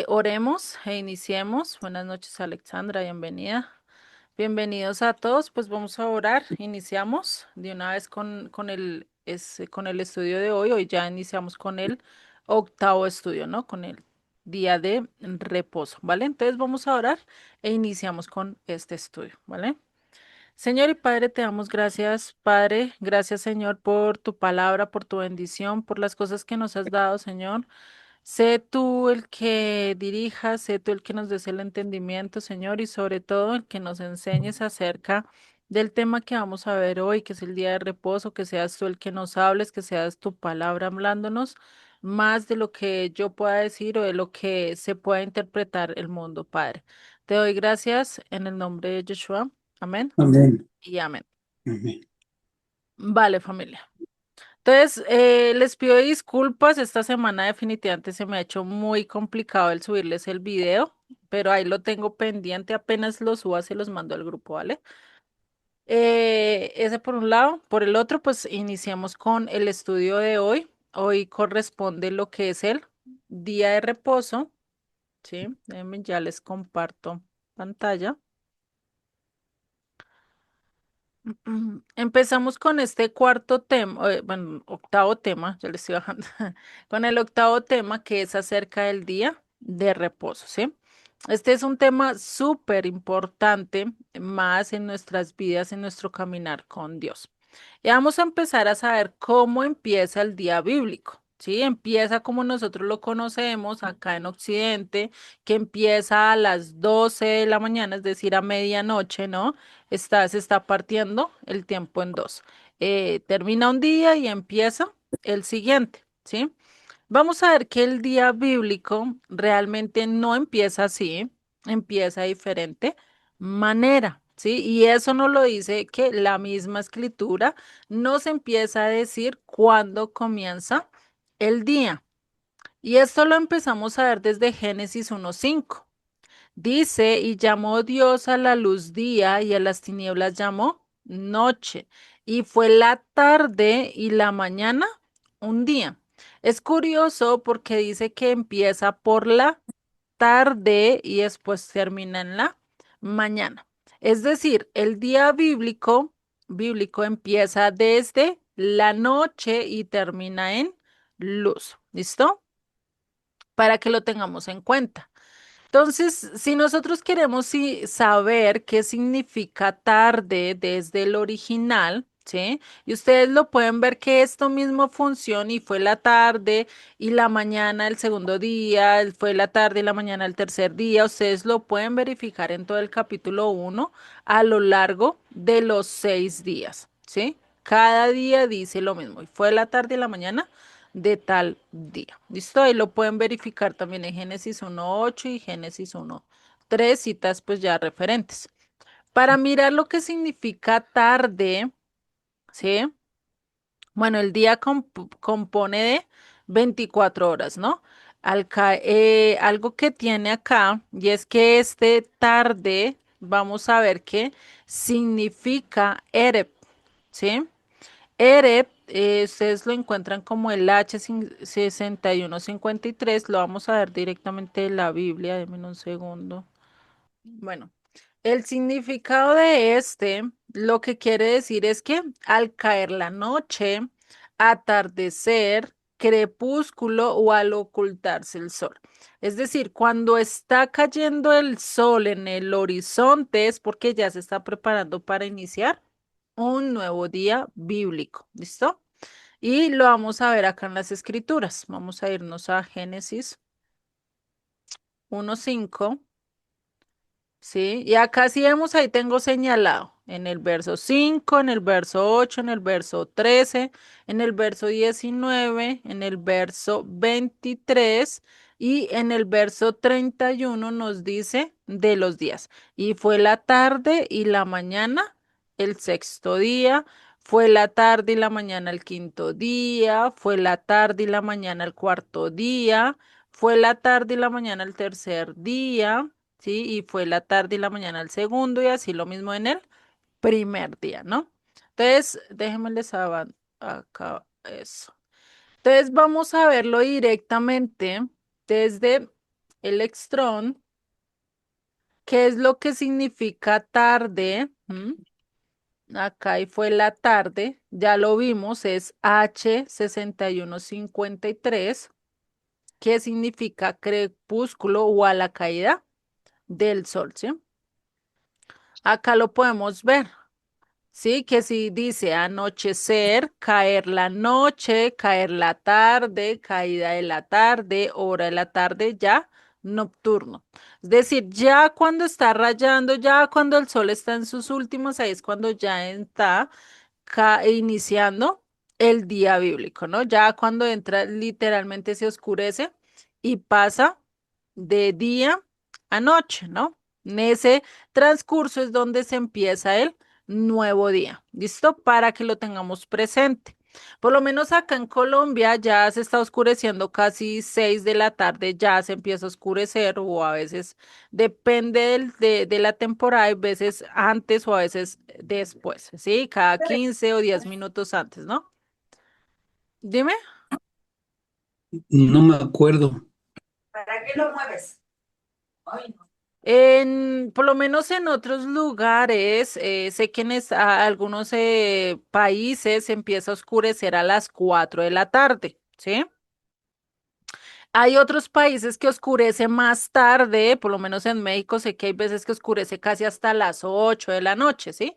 Oremos e iniciemos. Buenas noches, Alexandra, bienvenida. Bienvenidos a todos, pues vamos a orar. Iniciamos de una vez con el estudio de hoy. Hoy ya iniciamos con el octavo estudio, ¿no? Con el día de reposo, ¿vale? Entonces vamos a orar e iniciamos con este estudio, ¿vale? Señor y Padre, te damos gracias, Padre. Gracias, Señor, por tu palabra, por tu bendición, por las cosas que nos has dado, Señor. Sé tú el que dirija, sé tú el que nos des el entendimiento, Señor, y sobre todo el que nos enseñes acerca del tema que vamos a ver hoy, que es el día de reposo, que seas tú el que nos hables, que seas tu palabra hablándonos más de lo que yo pueda decir o de lo que se pueda interpretar el mundo, Padre. Te doy gracias en el nombre de Yeshua. Amén Amén. y amén. Amén. Vale, familia. Entonces, les pido disculpas, esta semana definitivamente se me ha hecho muy complicado el subirles el video, pero ahí lo tengo pendiente, apenas lo suba se los mando al grupo, ¿vale? Ese por un lado, por el otro, pues iniciamos con el estudio de hoy. Hoy corresponde lo que es el día de reposo, ¿sí? Déjenme, ya les comparto pantalla. Empezamos con este cuarto tema, bueno, octavo tema, ya le estoy bajando, con el octavo tema que es acerca del día de reposo, ¿sí? Este es un tema súper importante, más en nuestras vidas, en nuestro caminar con Dios. Y vamos a empezar a saber cómo empieza el día bíblico, ¿sí? Empieza como nosotros lo conocemos acá en Occidente, que empieza a las 12 de la mañana, es decir, a medianoche, ¿no? Se está partiendo el tiempo en dos. Termina un día y empieza el siguiente, ¿sí? Vamos a ver que el día bíblico realmente no empieza así, empieza de diferente manera, ¿sí? Y eso nos lo dice que la misma escritura nos empieza a decir cuándo comienza el día. Y esto lo empezamos a ver desde Génesis 1:5. Dice, y llamó Dios a la luz día y a las tinieblas llamó noche. Y fue la tarde y la mañana un día. Es curioso porque dice que empieza por la tarde y después termina en la mañana. Es decir, el día bíblico empieza desde la noche y termina en luz. ¿Listo? Para que lo tengamos en cuenta. Entonces, si nosotros queremos saber qué significa tarde desde el original, ¿sí? Y ustedes lo pueden ver que esto mismo funciona y fue la tarde y la mañana el segundo día, fue la tarde y la mañana el tercer día. Ustedes lo pueden verificar en todo el capítulo 1 a lo largo de los 6 días, ¿sí? Cada día dice lo mismo. Y fue la tarde y la mañana de tal día. ¿Listo? Ahí lo pueden verificar también en Génesis 1:8 y Génesis 1:3, citas pues ya referentes. Para mirar lo que significa tarde, ¿sí? Bueno, el día compone de 24 horas, ¿no? Algo que tiene acá, y es que este tarde, vamos a ver qué significa Ereb, ¿sí? EREP, ustedes lo encuentran como el H6153, lo vamos a ver directamente en la Biblia, denme un segundo. Bueno, el significado de este, lo que quiere decir es que al caer la noche, atardecer, crepúsculo o al ocultarse el sol. Es decir, cuando está cayendo el sol en el horizonte es porque ya se está preparando para iniciar un nuevo día bíblico. ¿Listo? Y lo vamos a ver acá en las escrituras. Vamos a irnos a Génesis 1:5. Sí, y acá sí vemos, ahí tengo señalado en el verso 5, en el verso 8, en el verso 13, en el verso 19, en el verso 23 y en el verso 31 nos dice de los días. Y fue la tarde y la mañana el sexto día, fue la tarde y la mañana el quinto día, fue la tarde y la mañana el cuarto día, fue la tarde y la mañana el tercer día. ¿Sí? Y fue la tarde y la mañana el segundo y así lo mismo en el primer día, ¿no? Entonces, déjenme les acá eso. Entonces, vamos a verlo directamente desde el extrón. ¿Qué es lo que significa tarde? Acá y fue la tarde, ya lo vimos, es H6153. ¿Qué significa crepúsculo o a la caída del sol? ¿Sí? Acá lo podemos ver. Sí, que si dice anochecer, caer la noche, caer la tarde, caída de la tarde, hora de la tarde, ya nocturno. Es decir, ya cuando está rayando, ya cuando el sol está en sus últimos, ahí es cuando ya está iniciando el día bíblico, ¿no? Ya cuando entra, literalmente se oscurece y pasa de día a noche, ¿no? En ese transcurso es donde se empieza el nuevo día. ¿Listo? Para que lo tengamos presente. Por lo menos acá en Colombia ya se está oscureciendo casi 6 de la tarde, ya se empieza a oscurecer o a veces depende de la temporada, hay veces antes o a veces después, ¿sí? Cada 15 o 10 minutos antes, ¿no? Dime. No me acuerdo. ¿Para qué lo mueves? Ay, no. Por lo menos en otros lugares, sé que algunos países se empieza a oscurecer a las 4 de la tarde, ¿sí? Hay otros países que oscurece más tarde, por lo menos en México sé que hay veces que oscurece casi hasta las 8 de la noche, ¿sí?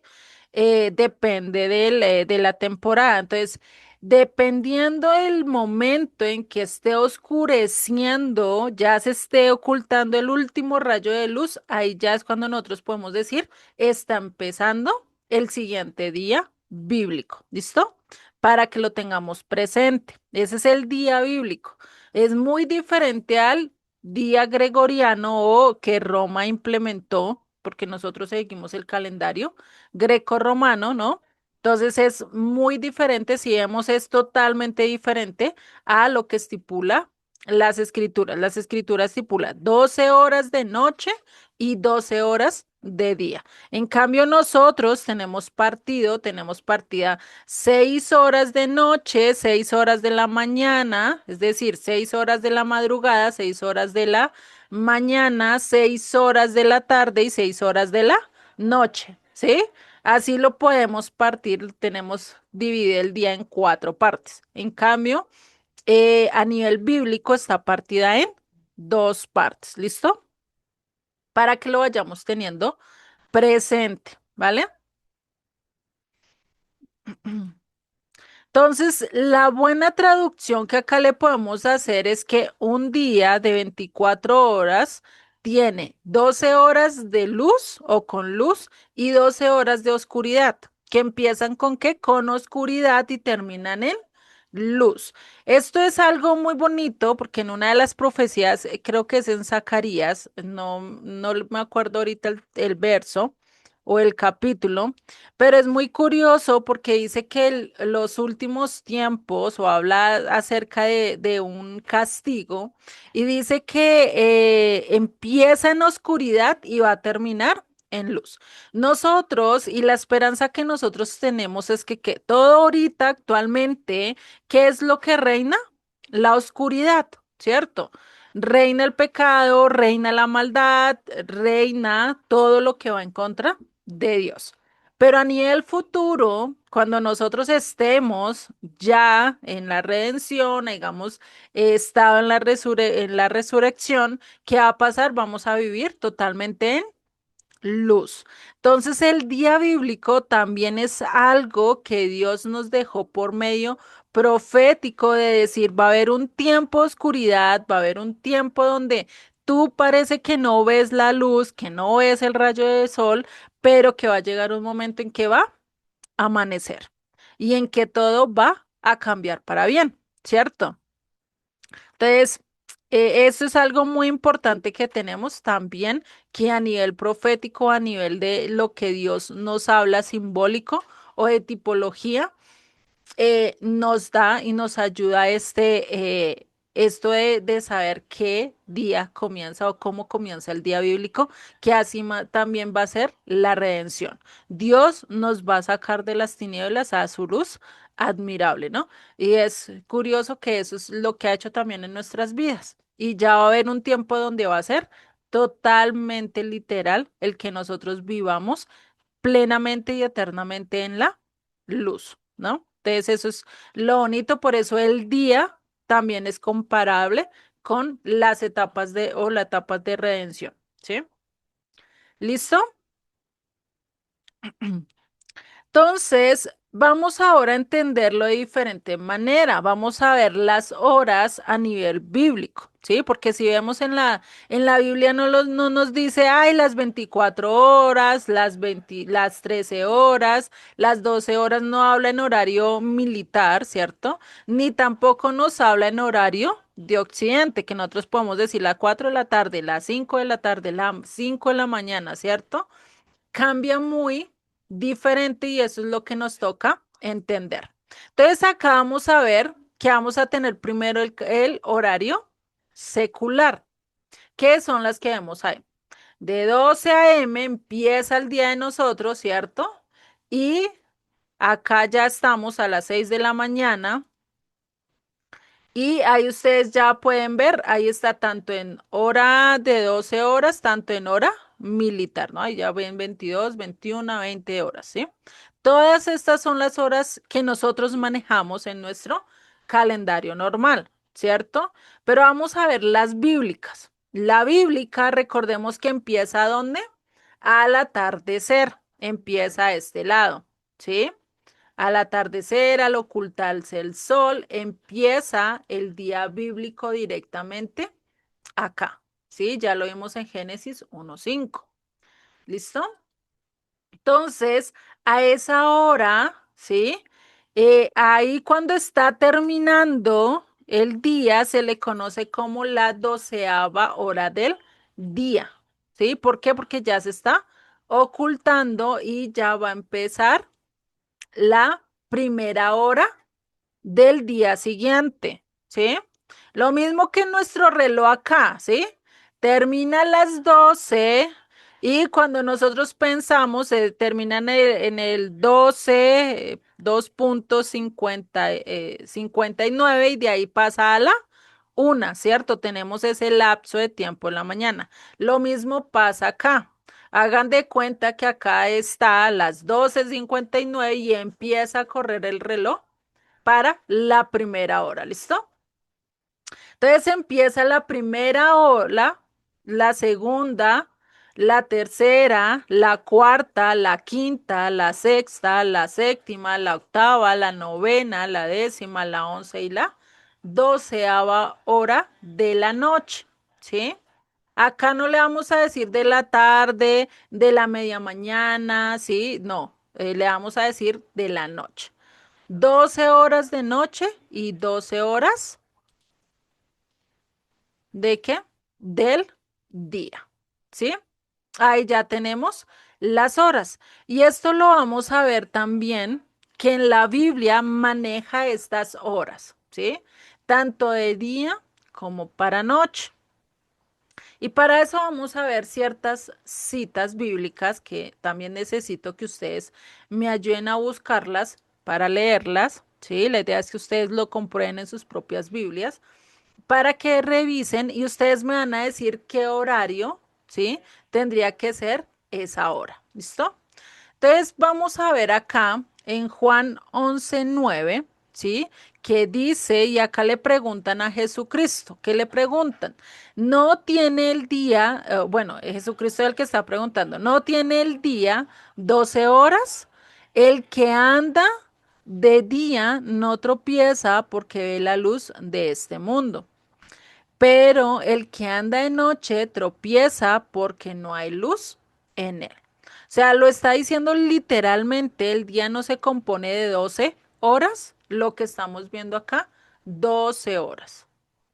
Depende de la temporada. Entonces, dependiendo del momento en que esté oscureciendo, ya se esté ocultando el último rayo de luz, ahí ya es cuando nosotros podemos decir, está empezando el siguiente día bíblico, ¿listo? Para que lo tengamos presente. Ese es el día bíblico. Es muy diferente al día gregoriano o que Roma implementó, porque nosotros seguimos el calendario greco-romano, ¿no? Entonces es muy diferente, si vemos, es totalmente diferente a lo que estipula las escrituras. Las escrituras estipulan 12 horas de noche y 12 horas de día. En cambio, nosotros tenemos partida 6 horas de noche, 6 horas de la mañana, es decir, 6 horas de la madrugada, 6 horas de la mañana, 6 horas de la tarde y 6 horas de la noche, ¿sí? Así lo podemos partir, tenemos dividido el día en cuatro partes. En cambio, a nivel bíblico está partida en dos partes, ¿listo? Para que lo vayamos teniendo presente, ¿vale? Entonces, la buena traducción que acá le podemos hacer es que un día de 24 horas tiene 12 horas de luz o con luz y 12 horas de oscuridad, que empiezan con qué? Con oscuridad y terminan en luz. Esto es algo muy bonito porque en una de las profecías, creo que es en Zacarías, no me acuerdo ahorita el verso o el capítulo, pero es muy curioso porque dice que los últimos tiempos o habla acerca de un castigo y dice que empieza en oscuridad y va a terminar en luz. Nosotros y la esperanza que nosotros tenemos es que todo ahorita actualmente, ¿qué es lo que reina? La oscuridad, ¿cierto? Reina el pecado, reina la maldad, reina todo lo que va en contra de Dios. Pero a nivel futuro, cuando nosotros estemos ya en la redención, digamos, estado en en la resurrección, ¿qué va a pasar? Vamos a vivir totalmente en luz. Entonces, el día bíblico también es algo que Dios nos dejó por medio profético de decir, va a haber un tiempo de oscuridad, va a haber un tiempo donde tú parece que no ves la luz, que no ves el rayo del sol, pero que va a llegar un momento en que va a amanecer y en que todo va a cambiar para bien, ¿cierto? Entonces, eso es algo muy importante que tenemos también, que a nivel profético, a nivel de lo que Dios nos habla simbólico o de tipología, nos da y nos ayuda esto de saber qué día comienza o cómo comienza el día bíblico, que así también va a ser la redención. Dios nos va a sacar de las tinieblas a su luz admirable, ¿no? Y es curioso que eso es lo que ha hecho también en nuestras vidas. y ya va a haber un tiempo donde va a ser totalmente literal el que nosotros vivamos plenamente y eternamente en la luz, ¿no? Entonces eso es lo bonito, por eso el día también es comparable con las etapas de o las etapas de redención, ¿sí? ¿Listo? Entonces, vamos ahora a entenderlo de diferente manera. Vamos a ver las horas a nivel bíblico, ¿sí? Porque si vemos en la Biblia no nos dice, ay, las 24 horas, las 13 horas, las 12 horas, no habla en horario militar, ¿cierto? Ni tampoco nos habla en horario de Occidente, que nosotros podemos decir las 4 de la tarde, las 5 de la tarde, las 5 de la mañana, ¿cierto? Cambia muy diferente y eso es lo que nos toca entender. Entonces acá vamos a ver que vamos a tener primero el horario secular, que son las que vemos ahí. De 12 a.m. empieza el día de nosotros, ¿cierto? Y acá ya estamos a las 6 de la mañana y ahí ustedes ya pueden ver, ahí está tanto en hora de 12 horas, tanto en hora militar, ¿no? Ahí ya ven 22, 21, 20 horas, ¿sí? Todas estas son las horas que nosotros manejamos en nuestro calendario normal, ¿cierto? Pero vamos a ver las bíblicas. La bíblica, recordemos que empieza ¿a dónde? Al atardecer, empieza a este lado, ¿sí? Al atardecer, al ocultarse el sol, empieza el día bíblico directamente acá. ¿Sí? Ya lo vimos en Génesis 1:5. ¿Listo? Entonces, a esa hora, ¿sí? Ahí cuando está terminando el día, se le conoce como la 12ª hora del día. ¿Sí? ¿Por qué? Porque ya se está ocultando y ya va a empezar la primera hora del día siguiente, ¿sí? Lo mismo que nuestro reloj acá, ¿sí? Termina a las 12 y cuando nosotros pensamos, termina en el 12, 2:50, 59 y de ahí pasa a la 1, ¿cierto? Tenemos ese lapso de tiempo en la mañana. Lo mismo pasa acá. Hagan de cuenta que acá está a las 12:59 y empieza a correr el reloj para la primera hora, ¿listo? Entonces empieza la primera hora, la segunda, la tercera, la cuarta, la quinta, la sexta, la séptima, la octava, la novena, la décima, la 11 y la 12ª hora de la noche, ¿sí? Acá no le vamos a decir de la tarde, de la media mañana, ¿sí? No, le vamos a decir de la noche. 12 horas de noche y 12 horas de qué? Del día. ¿Sí? Ahí ya tenemos las horas. Y esto lo vamos a ver también que en la Biblia maneja estas horas. ¿Sí? Tanto de día como para noche. Y para eso vamos a ver ciertas citas bíblicas que también necesito que ustedes me ayuden a buscarlas para leerlas. Sí, la idea es que ustedes lo comprueben en sus propias Biblias para que revisen y ustedes me van a decir qué horario, ¿sí? Tendría que ser esa hora. ¿Listo? Entonces vamos a ver acá en Juan 11:9, ¿sí? Que dice, y acá le preguntan a Jesucristo, ¿qué le preguntan? No tiene el día, bueno, Jesucristo es el que está preguntando, no tiene el día 12 horas, el que anda de día no tropieza porque ve la luz de este mundo. Pero el que anda de noche tropieza porque no hay luz en él. O sea, lo está diciendo literalmente, el día no se compone de 12 horas, lo que estamos viendo acá, 12 horas.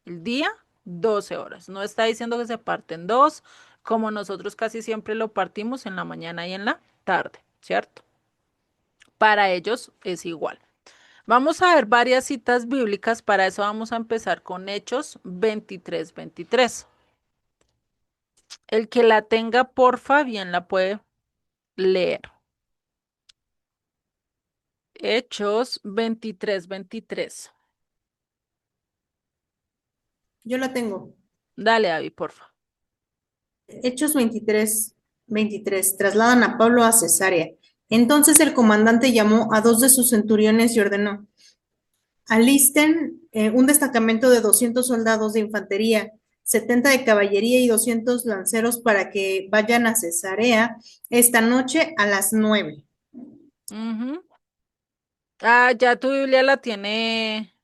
El día, 12 horas. No está diciendo que se parten dos, como nosotros casi siempre lo partimos en la mañana y en la tarde, ¿cierto? Para ellos es igual. Vamos a ver varias citas bíblicas, para eso vamos a empezar con Hechos 23:23. El que la tenga, porfa, bien la puede leer. Hechos 23:23. Yo la tengo. Dale, David, porfa. Hechos 23, trasladan a Pablo a Cesarea. Entonces el comandante llamó a dos de sus centuriones y ordenó, alisten un destacamento de 200 soldados de infantería, 70 de caballería y 200 lanceros para que vayan a Cesarea esta noche a las 9. Ujú. Ah, ya tu Biblia la tiene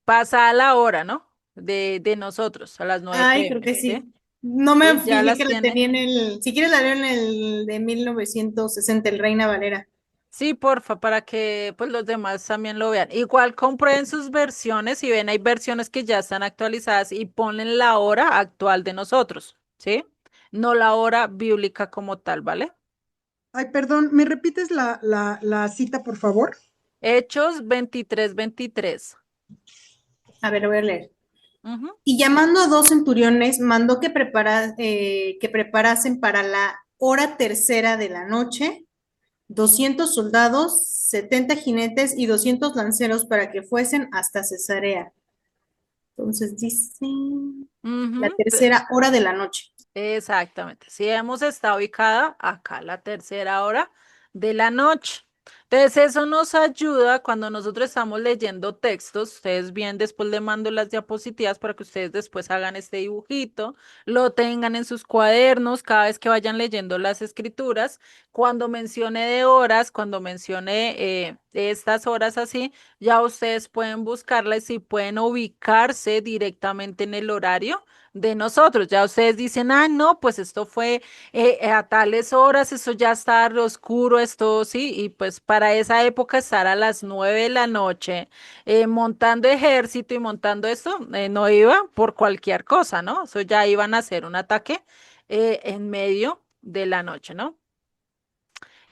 pasada la hora, ¿no? De nosotros, a las 9 Ay, creo p.m., que ¿sí? sí. No me Sí, ya fijé que las la tiene. tenía en el, si quieres la leo en el de 1960, el Reina Valera. Sí, porfa, para que pues los demás también lo vean. Igual comprueben sus versiones y ven, hay versiones que ya están actualizadas y ponen la hora actual de nosotros, ¿sí? No la hora bíblica como tal, ¿vale? Ay, perdón, ¿me repites la cita, por favor? Hechos 23:23. A ver, lo voy a leer. Ujú, Y llamando a dos centuriones, mandó que preparasen para la hora tercera de la noche 200 soldados, 70 jinetes y 200 lanceros para que fuesen hasta Cesarea. Entonces dice la ujú. tercera hora de la noche. Exactamente. Sí, hemos estado ubicada acá, la tercera hora de la noche. Entonces, eso nos ayuda cuando nosotros estamos leyendo textos. Ustedes bien, después le mando las diapositivas para que ustedes después hagan este dibujito, lo tengan en sus cuadernos cada vez que vayan leyendo las escrituras. Cuando mencione de horas, cuando mencione estas horas así, ya ustedes pueden buscarlas y pueden ubicarse directamente en el horario de nosotros. Ya ustedes dicen, ah, no, pues esto fue a tales horas, eso ya está oscuro, esto sí, y pues para esa época estar a las 9 de la noche montando ejército y montando esto, no iba por cualquier cosa, ¿no? Eso ya iban a hacer un ataque en medio de la noche, ¿no?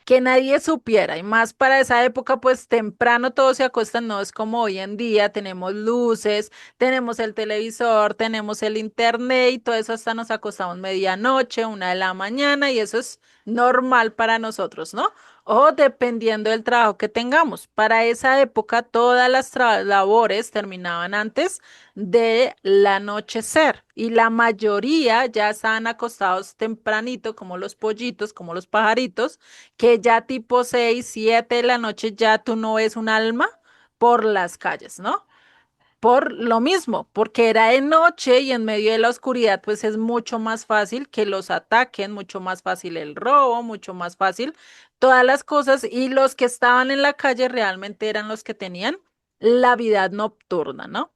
Que nadie supiera, y más para esa época, pues temprano todos se acuestan, no es como hoy en día, tenemos luces, tenemos el televisor, tenemos el internet y todo eso hasta nos acostamos medianoche, 1 de la mañana, y eso es normal para nosotros, ¿no? O dependiendo del trabajo que tengamos. Para esa época, todas las labores terminaban antes del anochecer y la mayoría ya estaban acostados tempranito, como los pollitos, como los pajaritos, que ya tipo 6, 7 de la noche ya tú no ves un alma por las calles, ¿no? Por lo mismo, porque era de noche y en medio de la oscuridad, pues es mucho más fácil que los ataquen, mucho más fácil el robo, mucho más fácil todas las cosas y los que estaban en la calle realmente eran los que tenían la vida nocturna, ¿no?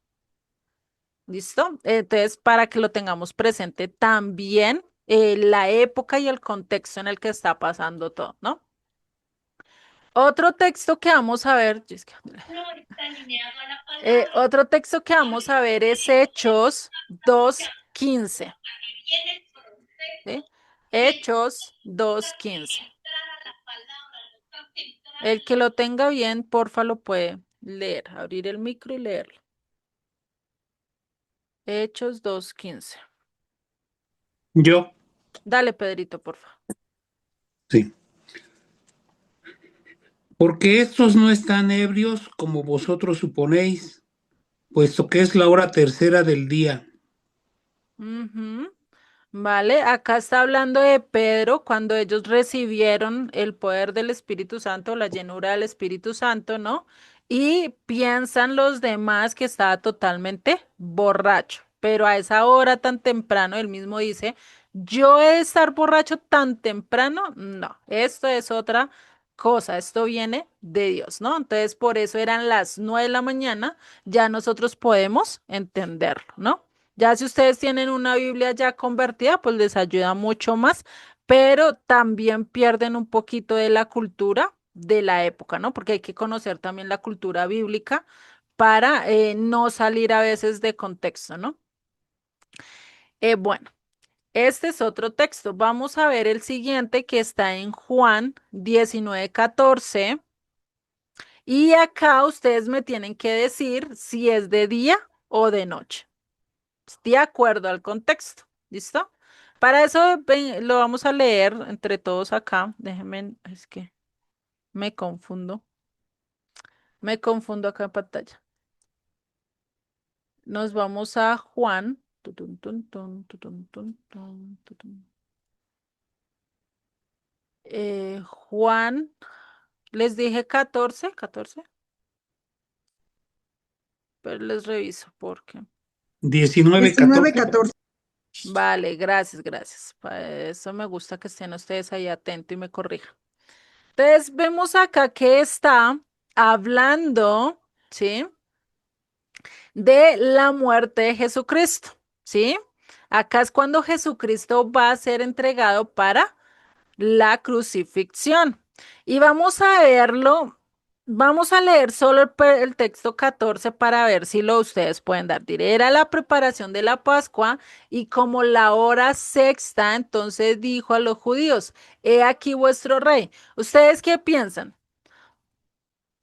¿Listo? Entonces, para que lo tengamos presente también la época y el contexto en el que está pasando todo, ¿no? Otro texto que vamos a ver, otro texto que vamos a ver es Hechos 2:15, ¿sí? Hechos 2:15. El que lo tenga bien, porfa, lo puede leer, abrir el micro y leerlo. Hechos 2:15. Yo, Dale, Pedrito, porfa. sí. Porque estos no están ebrios como vosotros suponéis, puesto que es la hora tercera del día. Ujú. Vale, acá está hablando de Pedro cuando ellos recibieron el poder del Espíritu Santo, la llenura del Espíritu Santo, ¿no? Y piensan los demás que estaba totalmente borracho, pero a esa hora tan temprano, él mismo dice, yo he de estar borracho tan temprano, no, esto es otra cosa, esto viene de Dios, ¿no? Entonces, por eso eran las 9 de la mañana, ya nosotros podemos entenderlo, ¿no? Ya si ustedes tienen una Biblia ya convertida, pues les ayuda mucho más, pero también pierden un poquito de la cultura de la época, ¿no? Porque hay que conocer también la cultura bíblica para no salir a veces de contexto, ¿no? Bueno, este es otro texto. Vamos a ver el siguiente que está en Juan 19:14. Y acá ustedes me tienen que decir si es de día o de noche, de acuerdo al contexto. ¿Listo? Para eso lo vamos a leer entre todos acá. Déjenme, es que me confundo. Me confundo acá en pantalla. Nos vamos a Juan. Tutun, tun, tun, tutun, tun, tun, tutun. Juan, les dije 14, 14, pero les reviso porque. 19, 19, 14. 14. Vale, gracias, gracias. Para eso me gusta que estén ustedes ahí atentos y me corrijan. Entonces, vemos acá que está hablando, ¿sí? De la muerte de Jesucristo, ¿sí? Acá es cuando Jesucristo va a ser entregado para la crucifixión. Y vamos a verlo, vamos a leer solo el texto 14 para ver si lo ustedes pueden dar. Diré, era la preparación de la Pascua y como la hora sexta, entonces dijo a los judíos, he aquí vuestro rey. ¿Ustedes qué piensan?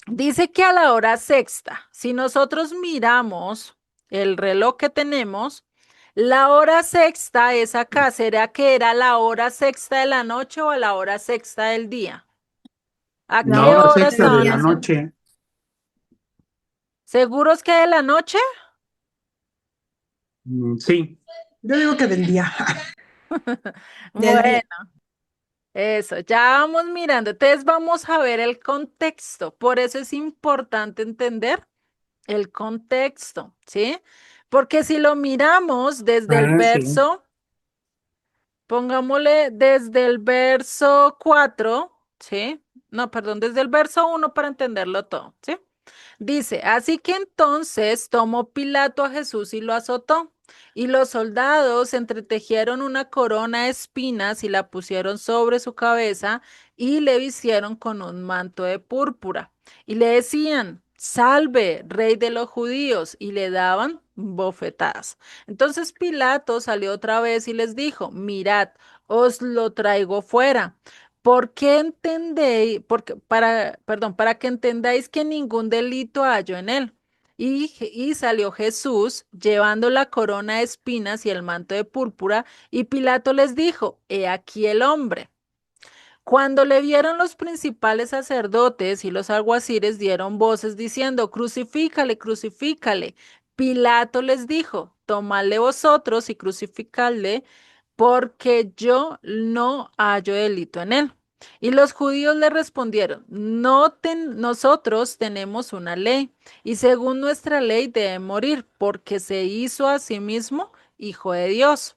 Dice que a la hora sexta, si nosotros miramos el reloj que tenemos, la hora sexta es acá. ¿Será que era la hora sexta de la noche o a la hora sexta del día? ¿A La La qué hora hora hora sexta sexta del de estaban la día. haciendo? noche. ¿Seguros que de la noche? Sí. Yo digo que del día. Del día. Bueno, eso, ya vamos mirando. Entonces vamos a ver el contexto. Por eso es importante entender el contexto, ¿sí? Porque si lo miramos desde el Ah, sí. verso, pongámosle desde el verso 4, ¿sí? No, perdón, desde el verso 1 para entenderlo todo, ¿sí? Dice, así que entonces tomó Pilato a Jesús y lo azotó, y los soldados entretejieron una corona de espinas y la pusieron sobre su cabeza y le vistieron con un manto de púrpura. Y le decían, salve, rey de los judíos, y le daban bofetadas. Entonces Pilato salió otra vez y les dijo, mirad, os lo traigo fuera. ¿Por qué entendéis? Porque, perdón, para que entendáis que ningún delito hallo en él. Y salió Jesús llevando la corona de espinas y el manto de púrpura, y Pilato les dijo, he aquí el hombre. Cuando le vieron los principales sacerdotes y los alguaciles dieron voces diciendo, crucifícale, crucifícale. Pilato les dijo, tomadle vosotros y crucificadle, porque yo no hallo delito en él. Y los judíos le respondieron, nosotros tenemos una ley, y según nuestra ley debe morir, porque se hizo a sí mismo hijo de Dios.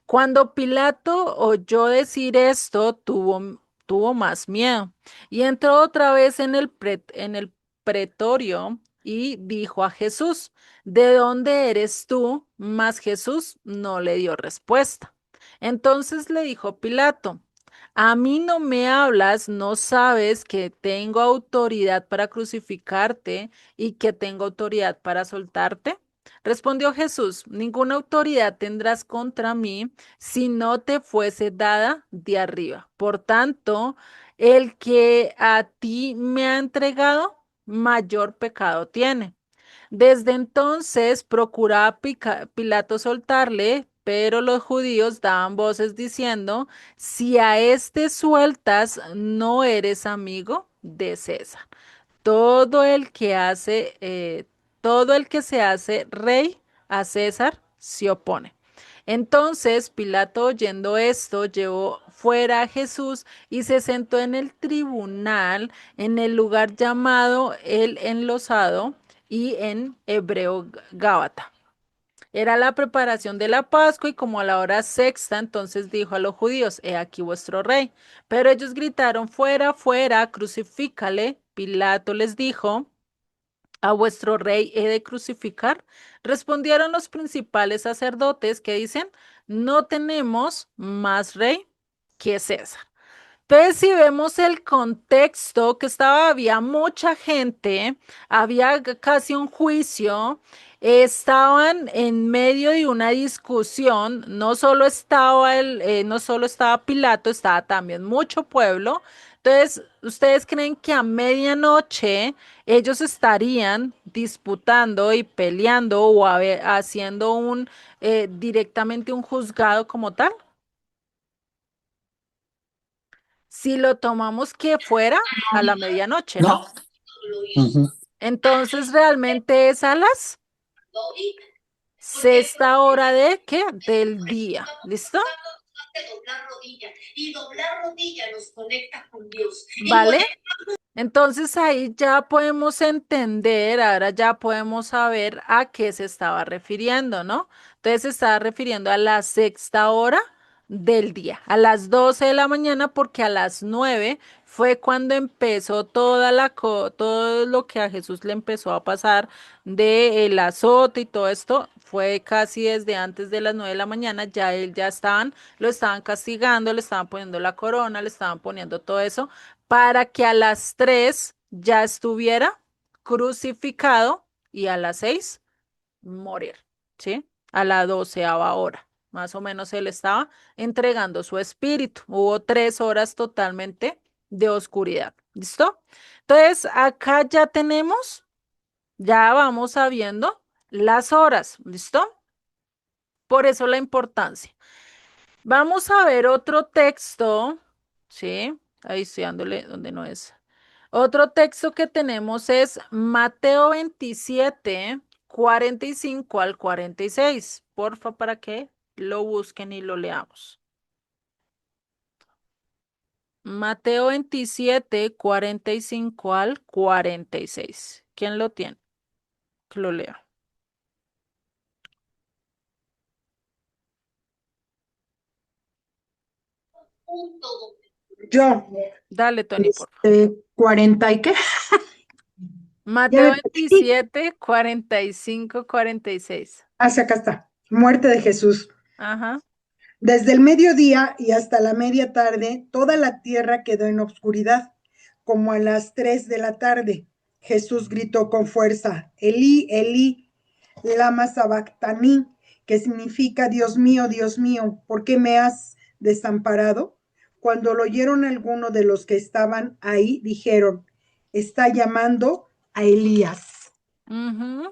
Cuando Pilato oyó decir esto, tuvo más miedo y entró otra vez en el pretorio y dijo a Jesús, ¿de dónde eres tú? Mas Jesús no le dio respuesta. Entonces le dijo Pilato, a mí no me hablas, no sabes que tengo autoridad para crucificarte y que tengo autoridad para soltarte. Respondió Jesús, ninguna autoridad tendrás contra mí si no te fuese dada de arriba. Por tanto, el que a ti me ha entregado, mayor pecado tiene. Desde entonces procuraba Pilato soltarle, pero los judíos daban voces diciendo, si a este sueltas, no eres amigo de César. Todo el que hace, todo el que se hace rey a César se opone. Entonces Pilato, oyendo esto, llevó fuera a Jesús y se sentó en el tribunal, en el lugar llamado el enlosado y en hebreo Gábata. Era la preparación de la Pascua y como a la hora sexta, entonces dijo a los judíos, he aquí vuestro rey. Pero ellos gritaron, fuera, fuera, crucifícale. Pilato les dijo, ¿a vuestro rey he de crucificar? Respondieron los principales sacerdotes que dicen, no tenemos más rey que César. Entonces, si vemos el contexto que estaba, había mucha gente, había casi un juicio, estaban en medio de una discusión, no solo estaba Pilato, estaba también mucho pueblo. Entonces, ¿ustedes creen que a medianoche ellos estarían disputando y peleando o haciendo directamente un juzgado como tal? Si lo tomamos que fuera a la medianoche, ¿no? No. Ujú. Entonces realmente es a las sexta hora de ¿qué? Del día. ¿Listo? Doblar rodilla y doblar rodilla nos conecta con Dios. ¿Vale? Entonces ahí ya podemos entender, ahora ya podemos saber a qué se estaba refiriendo, ¿no? Entonces se estaba refiriendo a la sexta hora del día, a las 12 de la mañana, porque a las 9 fue cuando empezó todo lo que a Jesús le empezó a pasar de el azote y todo esto, fue casi desde antes de las 9 de la mañana, ya él ya lo estaban castigando, le estaban poniendo la corona, le estaban poniendo todo eso para que a las 3 ya estuviera crucificado y a las 6 morir, ¿sí? A la 12ª hora, más o menos él estaba entregando su espíritu. Hubo 3 horas totalmente de oscuridad, ¿listo? Entonces, acá ya tenemos, ya vamos sabiendo las horas, ¿listo? Por eso la importancia. Vamos a ver otro texto, ¿sí? Ahí estoy dándole donde no es. Otro texto que tenemos es Mateo 27, 45 al 46. Porfa, para que lo busquen y lo leamos. Mateo 27, 45 al 46. ¿Quién lo tiene? Que lo lea. Yo, Dale, Tony, porfa. 40 y qué, ya Mateo me perdí. 27, 45, 46. Hacia acá está. Muerte de Jesús. Ajá. Desde el mediodía y hasta la media tarde, toda la tierra quedó en obscuridad. Como a las 3 de la tarde, Jesús gritó con fuerza, Elí, Elí, lama sabactani, que significa, Dios mío, ¿por qué me has desamparado? Cuando lo oyeron algunos de los que estaban ahí, dijeron, está llamando a Elías. Ujú.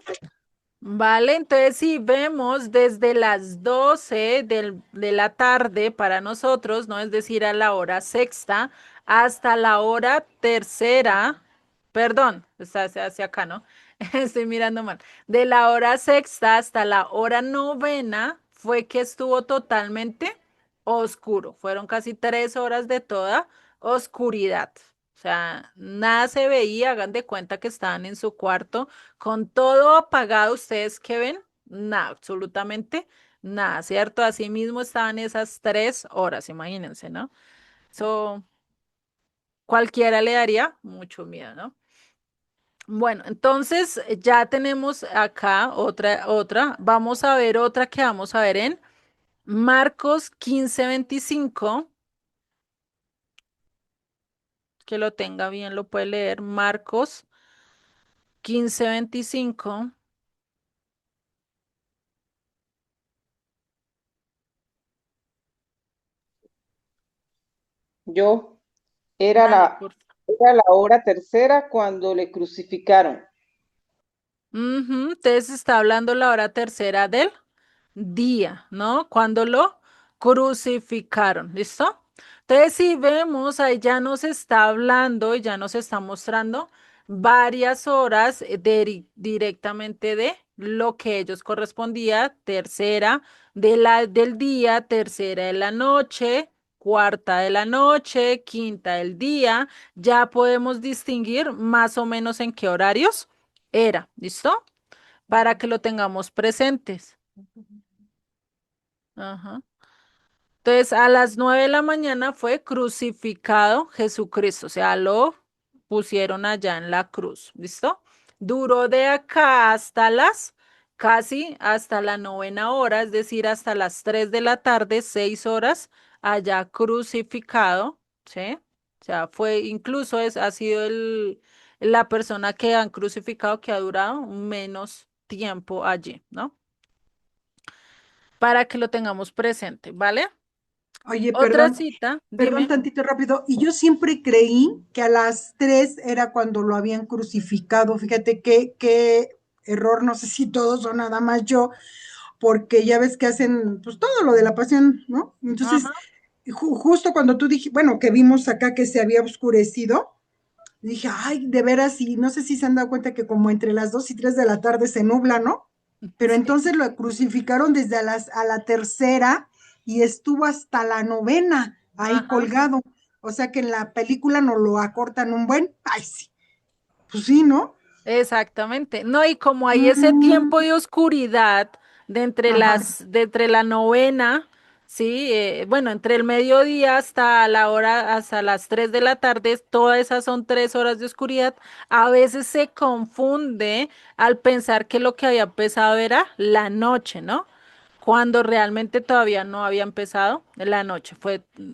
Vale, entonces si vemos desde las 12 de la tarde para nosotros, ¿no? Es decir, a la hora sexta hasta la hora tercera, perdón, está hacia acá, ¿no? Estoy mirando mal. De la hora sexta hasta la hora novena fue que estuvo totalmente oscuro. Fueron casi 3 horas de toda oscuridad. O sea, nada se veía, hagan de cuenta que estaban en su cuarto con todo apagado. ¿Ustedes qué ven? Nada, absolutamente nada, ¿cierto? Así mismo estaban esas 3 horas, imagínense, ¿no? Eso cualquiera le daría mucho miedo, ¿no? Bueno, entonces ya tenemos acá otra. Vamos a ver otra que vamos a ver en Marcos 15:25. Que lo tenga bien, lo puede leer. Marcos 15:25. Yo era Dale, la, por era la hora tercera cuando le crucificaron. Ujú. Entonces está hablando la hora tercera del día, ¿no? Cuando lo crucificaron, ¿listo? Entonces, si vemos, ahí ya nos está hablando y ya nos está mostrando varias horas directamente de lo que ellos correspondía, tercera del día, tercera de la noche, cuarta de la noche, quinta del día, ya podemos distinguir más o menos en qué horarios era, ¿listo? Para que lo tengamos presentes. Ajá. Entonces, a las 9 de la mañana fue crucificado Jesucristo, o sea, lo pusieron allá en la cruz, ¿listo? Duró de acá hasta casi hasta la novena hora, es decir, hasta las 3 de la tarde, 6 horas allá crucificado, ¿sí? O sea, ha sido la persona que han crucificado que ha durado menos tiempo allí, ¿no? Para que lo tengamos presente, ¿vale? Oye, Otra perdón, cita, perdón dime. tantito rápido. Y yo siempre creí que a las 3 era cuando lo habían crucificado. Fíjate qué error, no sé si todos o nada más yo, porque ya ves que hacen pues todo lo de la pasión, ¿no? Ajá. Entonces, justo cuando tú dijiste, bueno, que vimos acá que se había oscurecido, dije, ay, de veras, y no sé si se han dado cuenta que como entre las 2 y 3 de la tarde se nubla, ¿no? pero Sí. entonces lo crucificaron desde a la tercera y estuvo hasta la novena ahí Ajá. colgado. O sea que en la película nos lo acortan un buen, ay sí, pues sí, ¿no? Exactamente. No, y como hay ese Mm, tiempo de oscuridad ajá. de entre la novena, sí, bueno, entre el mediodía hasta la hora, hasta las 3 de la tarde, todas esas son 3 horas de oscuridad. A veces se confunde al pensar que lo que había empezado era la noche, ¿no? Cuando realmente todavía no había empezado la noche.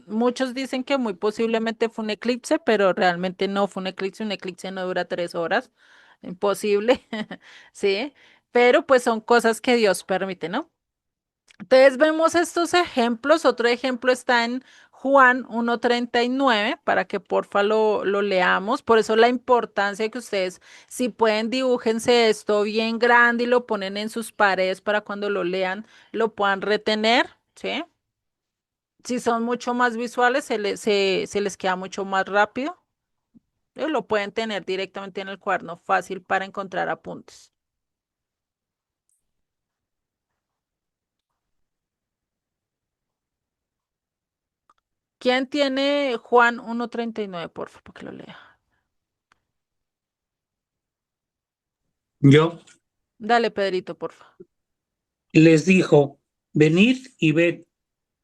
Muchos dicen que muy posiblemente fue un eclipse, pero realmente no fue un eclipse no dura 3 horas, imposible, sí, pero pues son cosas que Dios permite, ¿no? Entonces vemos estos ejemplos, otro ejemplo está en Juan 1:39, para que porfa lo leamos, por eso la importancia de que ustedes, si pueden, dibújense esto bien grande y lo ponen en sus paredes para cuando lo lean, lo puedan retener, ¿sí? Si son mucho más visuales, se les queda mucho más rápido. Lo pueden tener directamente en el cuaderno, fácil para encontrar apuntes. ¿Quién tiene Juan 1:39, por favor, para que lo lea? Yo Dale, Pedrito, por favor. les dijo, venid y ved.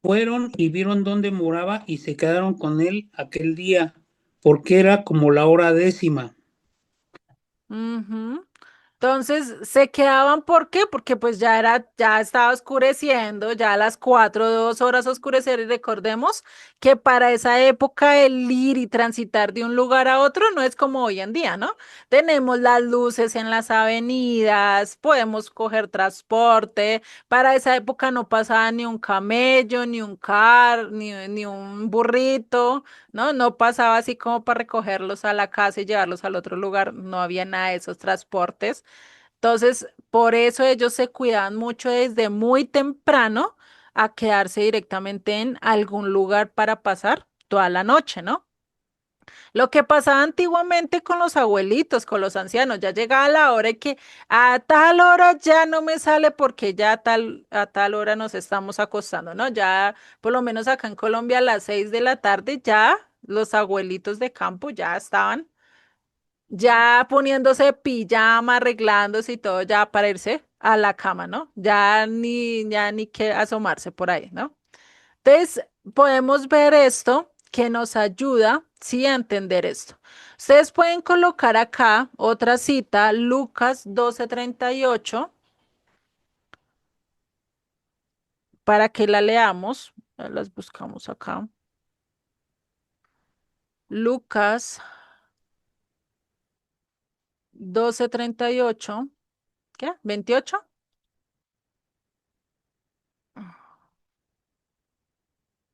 Fueron y vieron dónde moraba y se quedaron con él aquel día, porque era como la hora décima. Ujú. Entonces se quedaban, ¿por qué? Porque pues ya estaba oscureciendo, ya a las 4, 2 horas oscurecer, y recordemos que para esa época el ir y transitar de un lugar a otro no es como hoy en día, ¿no? Tenemos las luces en las avenidas, podemos coger transporte, para esa época no pasaba ni un camello, ni un ni un burrito, ¿no? No pasaba así como para recogerlos a la casa y llevarlos al otro lugar, no había nada de esos transportes. Entonces, por eso ellos se cuidaban mucho desde muy temprano a quedarse directamente en algún lugar para pasar toda la noche, ¿no? Lo que pasaba antiguamente con los abuelitos, con los ancianos, ya llegaba la hora y que a tal hora ya no me sale porque ya a tal hora nos estamos acostando, ¿no? Ya, por lo menos acá en Colombia, a las 6 de la tarde, ya los abuelitos de campo ya estaban ya poniéndose pijama, arreglándose y todo ya para irse a la cama, ¿no? Ya ni que asomarse por ahí, ¿no? Entonces, podemos ver esto que nos ayuda, sí, a entender esto. Ustedes pueden colocar acá otra cita, Lucas 12:38, para que la leamos. Las buscamos acá. Lucas 12:38, ¿qué? ¿28?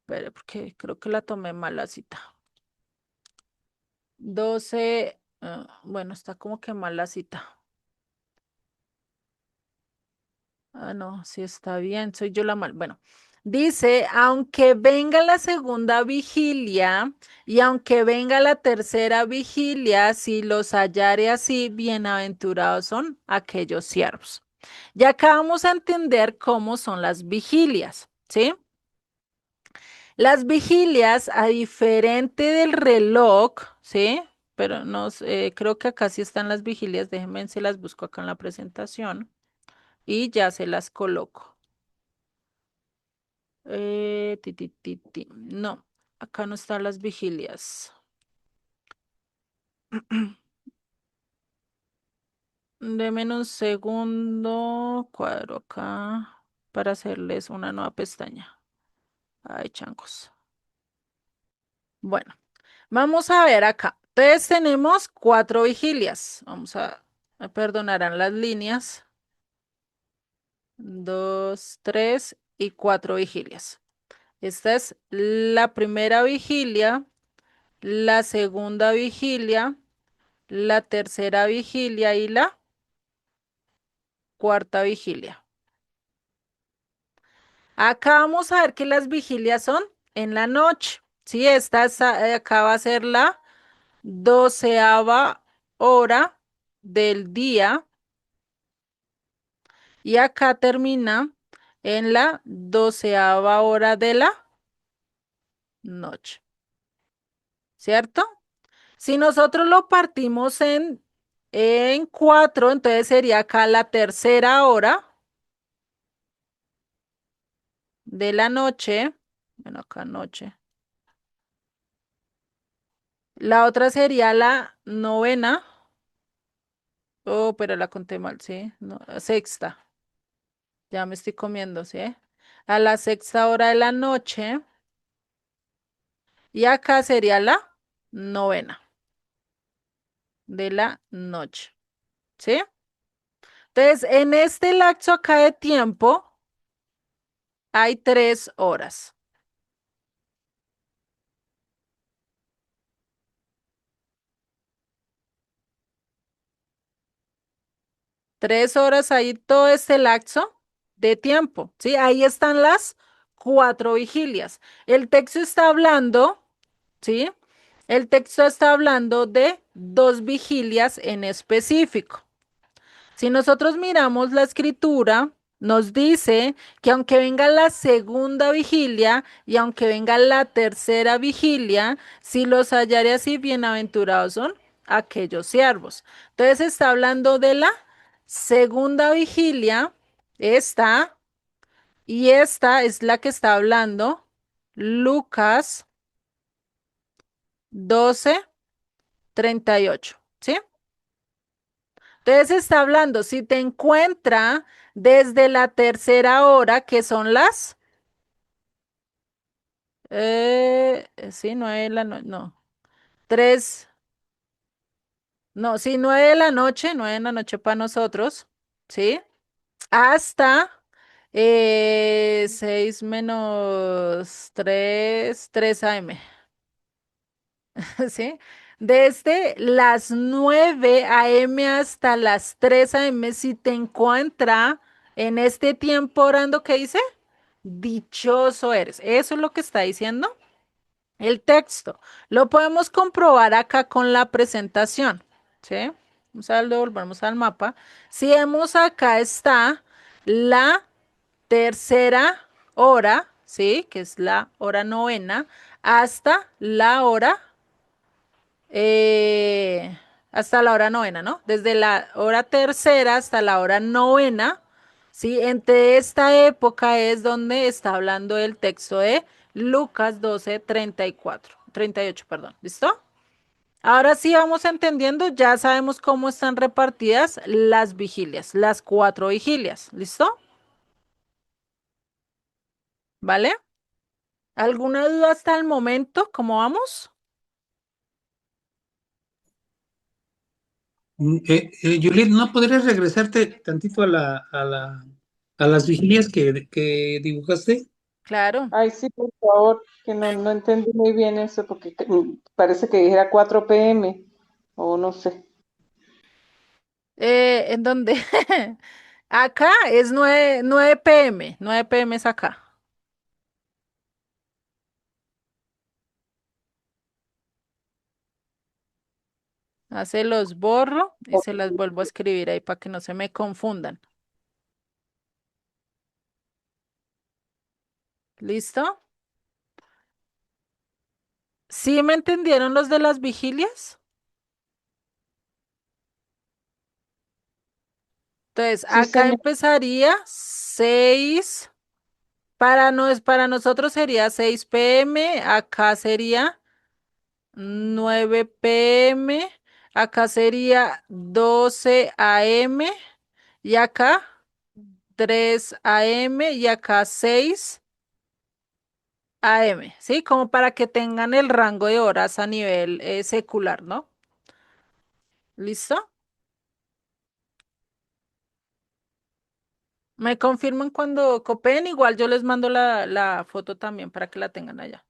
Espere, porque creo que la tomé mal la cita. 12, bueno, está como que mal la cita. Ah, no, sí está bien, soy yo la mal. Bueno, dice, aunque venga la segunda vigilia y aunque venga la tercera vigilia, si los hallare así, bienaventurados son aquellos siervos. Ya acabamos a entender cómo son las vigilias, ¿sí? Las vigilias, a diferente del reloj, ¿sí? Pero no, creo que acá sí están las vigilias, déjenme ver si las busco acá en la presentación y ya se las coloco. No, acá no están las vigilias. Denme un segundo, cuadro acá para hacerles una nueva pestaña. Ay, chancos. Bueno, vamos a ver acá. Entonces tenemos 4 vigilias. Me perdonarán las líneas. 2, 3 y 4 vigilias. Esta es la primera vigilia, la segunda vigilia, la tercera vigilia y la cuarta vigilia. Acá vamos a ver que las vigilias son en la noche. Sí, acá va a ser la 12ª hora del día y acá termina en la 12ª hora de la noche, ¿cierto? Si nosotros lo partimos en 4, entonces sería acá la 3ª hora de la noche. Bueno, acá noche. La otra sería la 9ª. Oh, pero la conté mal, ¿sí? No, sexta. Ya me estoy comiendo, ¿sí? A la 6ª hora de la noche. Y acá sería la 9ª de la noche, ¿sí? Entonces, en este lapso acá de tiempo hay 3 horas. 3 horas ahí, todo este lapso de tiempo, ¿sí? Ahí están las 4 vigilias. El texto está hablando, ¿sí? El texto está hablando de 2 vigilias en específico. Si nosotros miramos la escritura, nos dice que aunque venga la segunda vigilia y aunque venga la tercera vigilia, si los hallaré así, bienaventurados son aquellos siervos. Entonces está hablando de la segunda vigilia, esta, y esta es la que está hablando Lucas 12:38, ¿sí? Entonces está hablando, si te encuentra desde la 3ª hora, que son las, sí, 9 de la noche, no, 3, no, sí, 9 de la noche, 9 de la noche para nosotros, ¿sí? Hasta 6 menos 3 AM, ¿sí? Desde las 9 AM hasta las 3 AM, si te encuentra en este tiempo orando, ¿qué dice? Dichoso eres. Eso es lo que está diciendo el texto. Lo podemos comprobar acá con la presentación, ¿sí? Vamos a devolvernos al mapa. Si vemos acá está la 3ª hora, ¿sí? Que es la hora 9ª, hasta la hora eh, hasta la hora 9ª, ¿no? Desde la hora 3ª hasta la hora 9ª, ¿sí? Entre esta época es donde está hablando el texto de Lucas 12:38, perdón, ¿listo? Ahora sí vamos entendiendo, ya sabemos cómo están repartidas las vigilias, las 4 vigilias, ¿listo? ¿Vale? ¿Alguna duda hasta el momento? ¿Cómo vamos? Juliet, ¿no podrías regresarte tantito a las vigilias que dibujaste? Claro. Ay, sí, por favor, que no entendí muy bien eso, porque parece que dijera 4 p.m. o no sé. ¿En dónde? Acá es 9 p.m. 9 p.m. es acá. Se los borro y se las vuelvo a escribir ahí para que no se me confundan. ¿Listo? ¿Sí me entendieron los de las vigilias? Entonces, Sí, acá señor. empezaría 6. Para nosotros sería 6 p.m. Acá sería 9 p.m. Acá sería 12 a.m. Y acá 3 a.m. y acá 6 a.m., ¿sí? Como para que tengan el rango de horas a nivel secular, ¿no? ¿Listo? Me confirman cuando copien, igual yo les mando la foto también para que la tengan allá.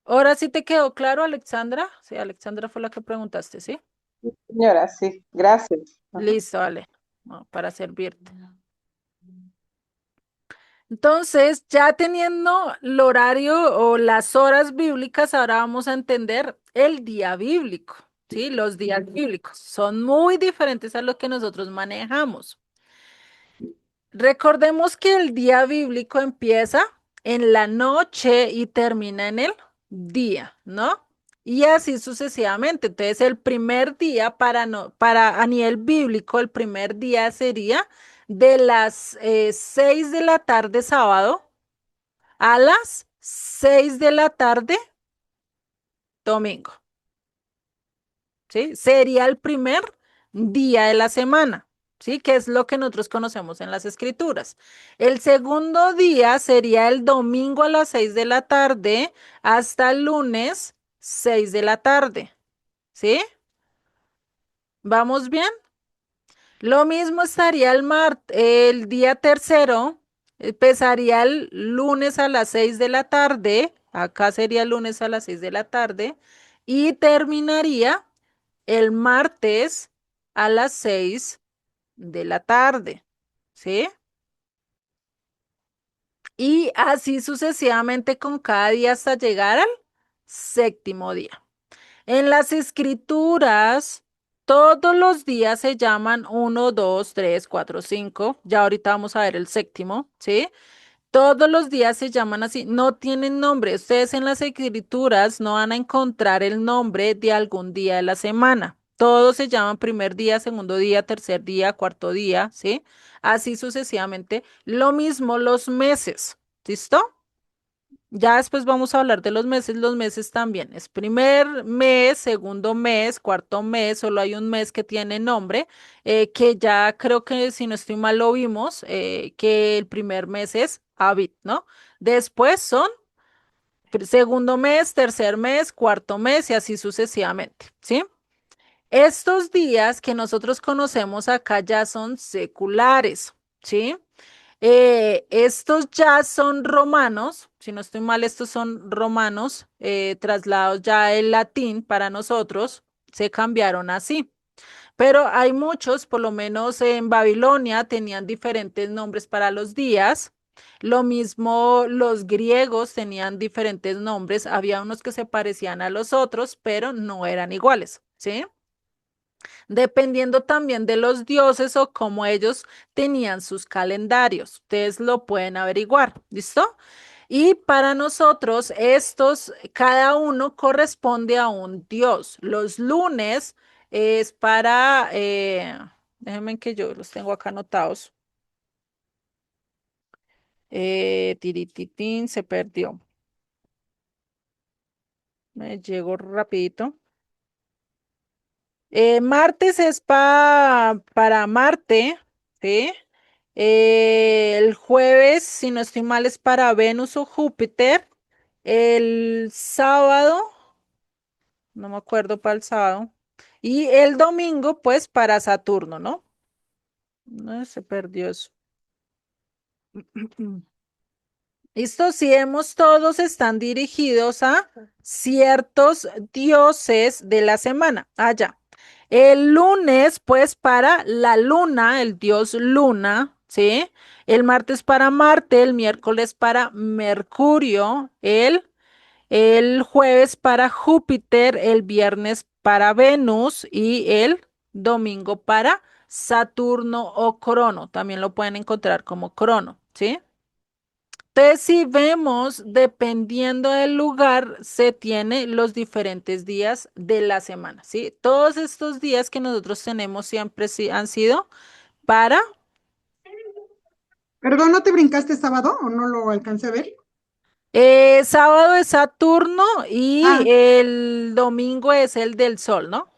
Ahora sí te quedó claro, Alexandra. Sí, Alexandra fue la que preguntaste, ¿sí? Sí, señora, sí, gracias. Ajá. Listo, vale. No, para servirte. Entonces, ya teniendo el horario o las horas bíblicas, ahora vamos a entender el día bíblico, ¿sí? Los días bíblicos son muy diferentes a lo que nosotros manejamos. Recordemos que el día bíblico empieza en la noche y termina en el día, ¿no? Y así sucesivamente. Entonces, el primer día para a nivel bíblico, el primer día sería de las 6 de la tarde sábado a las 6 de la tarde domingo, ¿sí? Sería el primer día de la semana, ¿sí? Que es lo que nosotros conocemos en las escrituras. El segundo día sería el domingo a las 6 de la tarde hasta el lunes 6 de la tarde, ¿sí? ¿Vamos bien? Lo mismo estaría el día tercero, empezaría el lunes a las 6 de la tarde, acá sería el lunes a las 6 de la tarde, y terminaría el martes a las 6 de la tarde, ¿sí? Y así sucesivamente con cada día hasta llegar al séptimo día. En las escrituras, todos los días se llaman uno, 2, 3, 4, 5. Ya ahorita vamos a ver el séptimo, ¿sí? Todos los días se llaman así, no tienen nombre. Ustedes en las escrituras no van a encontrar el nombre de algún día de la semana. Todos se llaman primer día, segundo día, tercer día, cuarto día, ¿sí? Así sucesivamente. Lo mismo los meses, ¿listo? Ya después vamos a hablar de los meses también. Es primer mes, segundo mes, cuarto mes, solo hay un mes que tiene nombre, que ya creo que si no estoy mal lo vimos, que el primer mes es Abit, ¿no? Después son segundo mes, tercer mes, cuarto mes y así sucesivamente, ¿sí? Estos días que nosotros conocemos acá ya son seculares, ¿sí? Estos ya son romanos, si no estoy mal, estos son romanos, trasladados ya el latín para nosotros, se cambiaron así. Pero hay muchos, por lo menos en Babilonia, tenían diferentes nombres para los días. Lo mismo los griegos tenían diferentes nombres. Había unos que se parecían a los otros, pero no eran iguales, ¿sí? Dependiendo también de los dioses o cómo ellos tenían sus calendarios. Ustedes lo pueden averiguar, ¿listo? Y para nosotros, estos, cada uno corresponde a un dios. Los lunes es para, déjenme que yo los tengo acá anotados. Tirititín, se perdió. Me llegó rapidito. Martes es para Marte, ¿sí? El jueves, si no estoy mal, es para Venus o Júpiter. El sábado, no me acuerdo para el sábado. Y el domingo, pues, para Saturno, ¿no? No, se perdió eso. Listo, si vemos todos están dirigidos a ciertos dioses de la semana. Allá. El lunes, pues, para la luna, el dios luna, ¿sí? El martes para Marte, el miércoles para Mercurio, el jueves para Júpiter, el viernes para Venus y el domingo para Saturno o Crono. También lo pueden encontrar como Crono, ¿sí? Entonces, si vemos, dependiendo del lugar, se tiene los diferentes días de la semana, ¿sí? Todos estos días que nosotros tenemos siempre han sido para Perdón, ¿no te brincaste sábado o no lo alcancé a ver? sábado es Saturno y Ah, el domingo es el del sol, ¿no?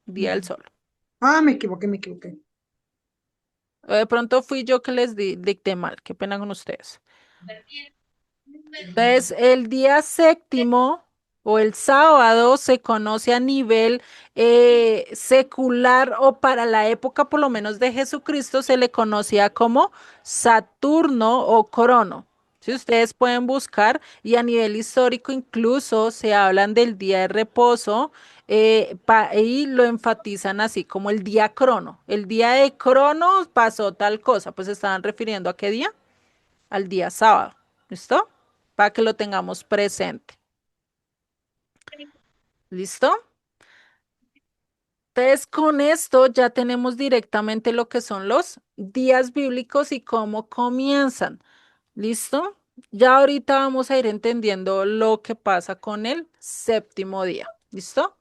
Día del ujú. sol. Me equivoqué, me equivoqué. De pronto fui yo que les dicté mal, qué pena con ustedes. Entonces, el día séptimo o el sábado se conoce a nivel secular o para la época por lo menos de Jesucristo se le conocía como Saturno o Crono. Si ustedes pueden buscar y a nivel histórico incluso se hablan del día de reposo y lo enfatizan así como el día Crono. El día de Crono pasó tal cosa, pues se estaban refiriendo a qué día, al día sábado. ¿Listo? Para que lo tengamos presente. ¿Listo? Entonces, con esto ya tenemos directamente lo que son los días bíblicos y cómo comienzan. ¿Listo? Ya ahorita vamos a ir entendiendo lo que pasa con el séptimo día. ¿Listo?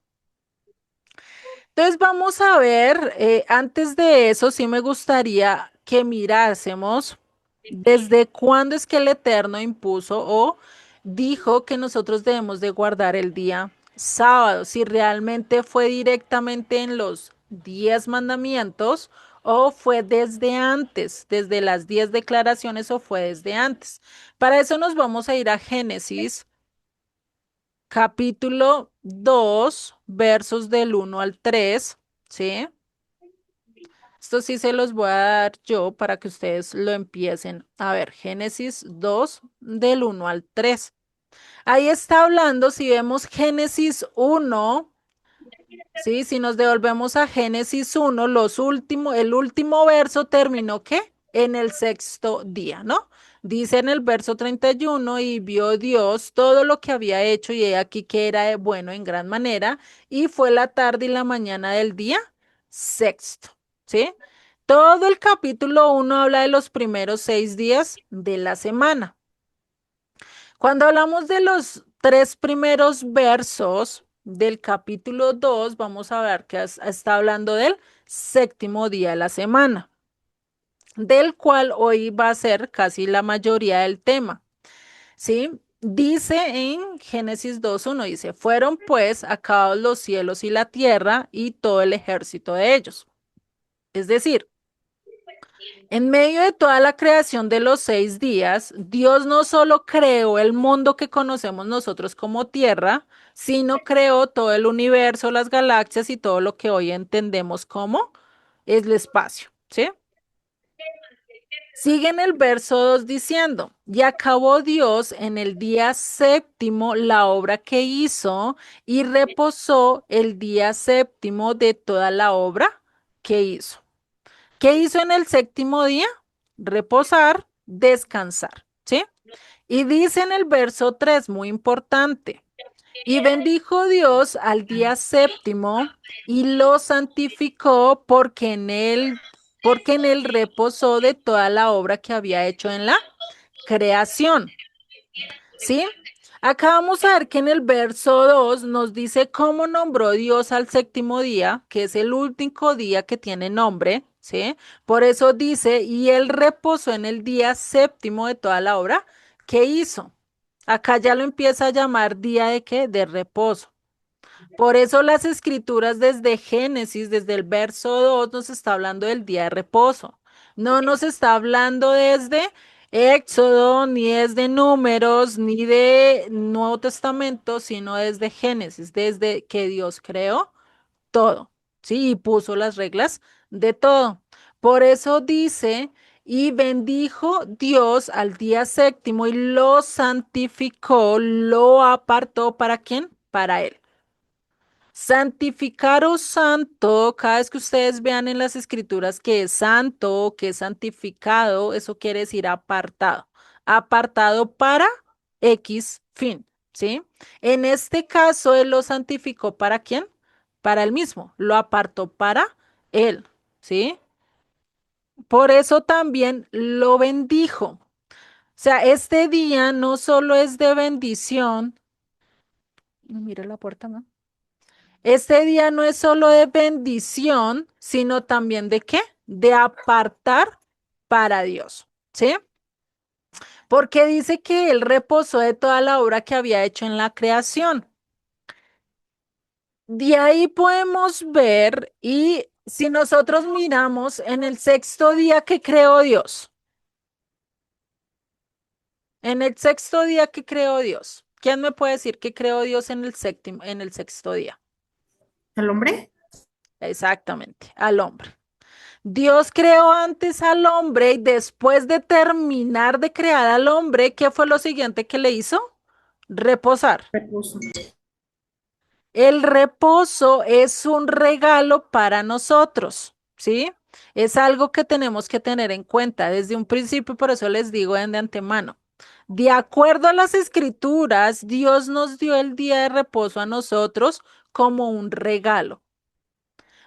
Entonces vamos a ver, antes de eso sí me gustaría que mirásemos desde cuándo es que el Eterno impuso o dijo que nosotros debemos de guardar el día sábado, si realmente fue directamente en los 10 mandamientos o fue desde antes, desde las 10 declaraciones o fue desde antes. Para eso nos vamos a ir a Génesis capítulo 2 versos del 1 al 3, ¿sí? Esto sí se los voy a dar yo para que ustedes lo empiecen a ver. Génesis 2 del 1 al 3. Ahí está hablando, si vemos Génesis 1, ¿sí? Si nos devolvemos a Génesis 1, el último verso terminó ¿qué? En el sexto día, ¿no? Dice en el verso 31, y vio Dios todo lo que había hecho y he aquí que era bueno en gran manera, y fue la tarde y la mañana del día sexto, ¿sí? Todo el capítulo 1 habla de los primeros 6 días de la semana. Cuando hablamos de los 3 primeros versos del capítulo 2, vamos a ver que está hablando del séptimo día de la semana, del cual hoy va a ser casi la mayoría del tema, ¿sí? Dice en Génesis 2:1, dice, fueron pues acabados los cielos y la tierra y todo el ejército de ellos. Es decir, en medio de toda la creación de los 6 días, Dios no solo creó el mundo que conocemos nosotros como tierra, sino creó todo el universo, las galaxias y todo lo que hoy entendemos como es el espacio, ¿sí? Sigue en el verso 2 diciendo, y acabó Dios en el día séptimo la obra que hizo y reposó el día séptimo de toda la obra que hizo. ¿Qué hizo en el séptimo día? Reposar, descansar, ¿sí? Y dice en el verso 3, muy importante, y bendijo Dios al día séptimo y lo santificó porque en él reposó de toda la obra que había hecho en la creación, ¿sí? Acá vamos a ver que en el verso 2 nos dice cómo nombró Dios al séptimo día, que es el único día que tiene nombre, ¿sí? Por eso dice, y él reposó en el día séptimo de toda la obra que hizo. Acá ya lo empieza a llamar día de qué? De reposo. Por eso las escrituras desde Génesis, desde el verso 2, nos está hablando del día de reposo. No nos está hablando desde Éxodo, ni desde Números, ni de Nuevo Testamento, sino desde Génesis, desde que Dios creó todo, ¿sí? Y puso las reglas de todo. Por eso dice, y bendijo Dios al día séptimo y lo santificó, lo apartó, ¿para quién? Para él. Santificar o santo, cada vez que ustedes vean en las escrituras que es santo, que es santificado, eso quiere decir apartado. Apartado para X fin, ¿sí? En este caso, él lo santificó ¿para quién? Para él mismo, lo apartó para él, ¿sí? Por eso también lo bendijo. O sea, este día no solo es de bendición, mira la puerta, ¿no? Este día no es solo de bendición, sino también de qué? De apartar para Dios, ¿sí? Porque dice que él reposó de toda la obra que había hecho en la creación. De ahí podemos ver, y si nosotros miramos en el sexto día que creó Dios, en el sexto día que creó Dios, ¿quién me puede decir que creó Dios en el séptimo, en el sexto día? ¿El hombre? Exactamente, al hombre. Dios creó antes al hombre y después de terminar de crear al hombre, ¿qué fue lo siguiente que le hizo? Reposar. Reposo. El reposo es un regalo para nosotros, ¿sí? Es algo que tenemos que tener en cuenta desde un principio, por eso les digo de antemano. De acuerdo a las escrituras, Dios nos dio el día de reposo a nosotros como un regalo.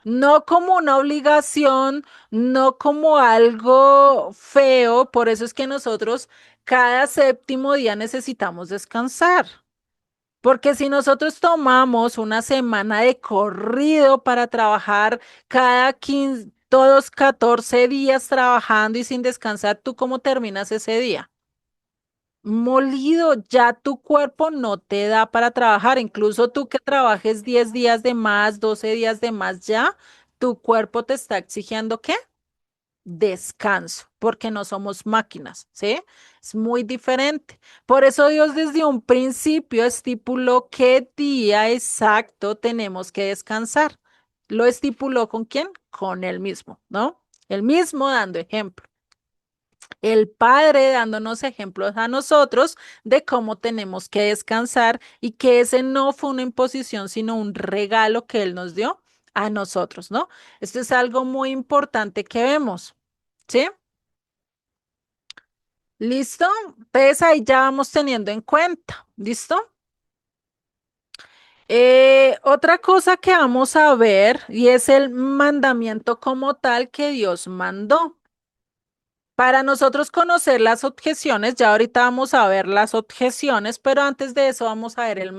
No como una obligación, no como algo feo, por eso es que nosotros cada séptimo día necesitamos descansar. Porque si nosotros tomamos una semana de corrido para trabajar cada 15, todos 14 días trabajando y sin descansar, ¿tú cómo terminas ese día? Molido, ya tu cuerpo no te da para trabajar. Incluso tú que trabajes 10 días de más, 12 días de más, ya tu cuerpo te está exigiendo ¿qué? Descanso, porque no somos máquinas, ¿sí? Es muy diferente. Por eso Dios desde un principio estipuló qué día exacto tenemos que descansar. ¿Lo estipuló con quién? Con él mismo, ¿no? El mismo dando ejemplo. El Padre dándonos ejemplos a nosotros de cómo tenemos que descansar y que ese no fue una imposición, sino un regalo que Él nos dio a nosotros, ¿no? Esto es algo muy importante que vemos, ¿sí? ¿Listo? Entonces ahí ya vamos teniendo en cuenta, ¿listo? Otra cosa que vamos a ver y es el mandamiento como tal que Dios mandó. Para nosotros conocer las objeciones, ya ahorita vamos a ver las objeciones, pero antes de eso vamos a ver el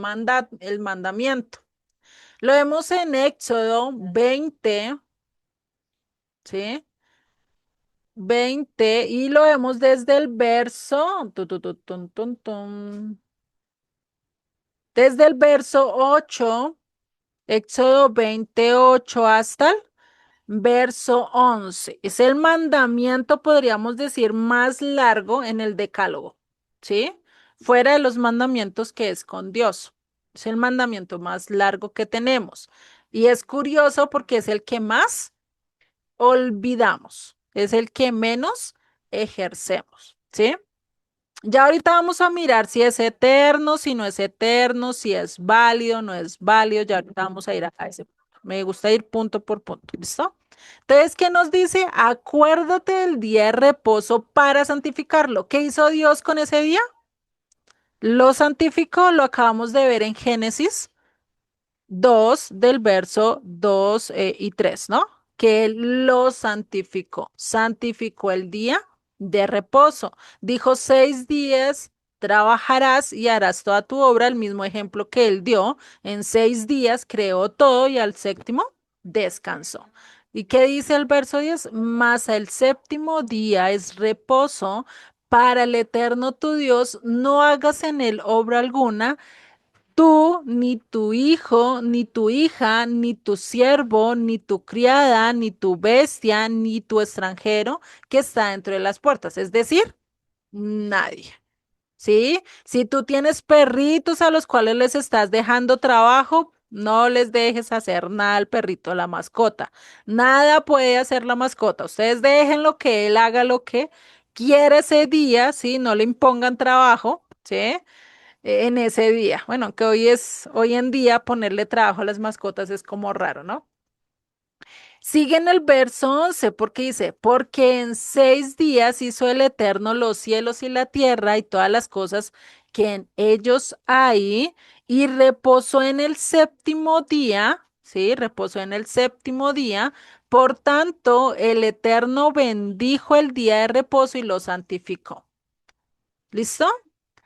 mandamiento. Lo vemos en Éxodo 20, ¿sí? 20 y lo vemos desde el verso, desde el verso 8, Éxodo 28 hasta el verso 11. Es el mandamiento, podríamos decir, más largo en el decálogo, ¿sí? Fuera de los mandamientos que es con Dios. Es el mandamiento más largo que tenemos. Y es curioso porque es el que más olvidamos, es el que menos ejercemos, ¿sí? Ya ahorita vamos a mirar si es eterno, si no es eterno, si es válido, no es válido. Ya ahorita vamos a ir a ese punto. Me gusta ir punto por punto. ¿Listo? Entonces, ¿qué nos dice? Acuérdate del día de reposo para santificarlo. ¿Qué hizo Dios con ese día? Lo santificó, lo acabamos de ver en Génesis 2 del verso 2 y 3, ¿no? Que Él lo santificó, santificó el día de reposo. Dijo 6 días trabajarás y harás toda tu obra, el mismo ejemplo que Él dio. En 6 días creó todo y al séptimo descansó. ¿Y qué dice el verso 10? Mas el séptimo día es reposo para el eterno tu Dios, no hagas en él obra alguna tú, ni tu hijo, ni tu hija, ni tu siervo, ni tu criada, ni tu bestia, ni tu extranjero que está dentro de las puertas. Es decir, nadie. ¿Sí? Si tú tienes perritos a los cuales les estás dejando trabajo, no les dejes hacer nada al perrito, la mascota. Nada puede hacer la mascota. Ustedes déjenlo que él haga lo que quiere ese día, ¿sí? No le impongan trabajo, ¿sí? En ese día. Bueno, aunque hoy en día ponerle trabajo a las mascotas es como raro, ¿no? Sigue en el verso 11 porque dice, porque en 6 días hizo el Eterno los cielos y la tierra y todas las cosas que en ellos hay, y reposó en el séptimo día, ¿sí? Reposó en el séptimo día. Por tanto, el Eterno bendijo el día de reposo y lo santificó. ¿Listo?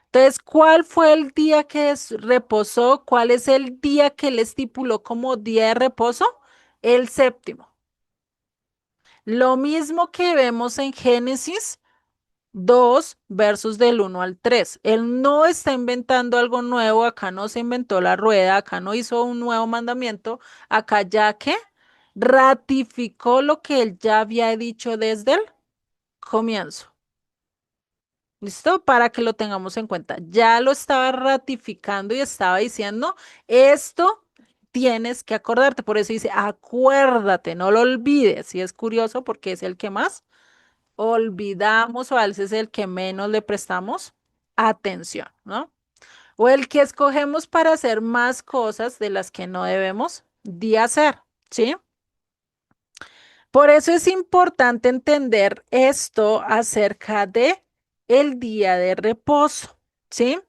Entonces, ¿cuál fue el día que reposó? ¿Cuál es el día que él estipuló como día de reposo? El séptimo. Lo mismo que vemos en Génesis 2, versos del 1 al 3. Él no está inventando algo nuevo, acá no se inventó la rueda, acá no hizo un nuevo mandamiento, acá ya que ratificó lo que él ya había dicho desde el comienzo. ¿Listo? Para que lo tengamos en cuenta. Ya lo estaba ratificando y estaba diciendo, esto tienes que acordarte. Por eso dice, acuérdate, no lo olvides. Y es curioso porque es el que más olvidamos o a veces es el que menos le prestamos atención, ¿no? O el que escogemos para hacer más cosas de las que no debemos de hacer, ¿sí? Por eso es importante entender esto acerca de el día de reposo, ¿sí?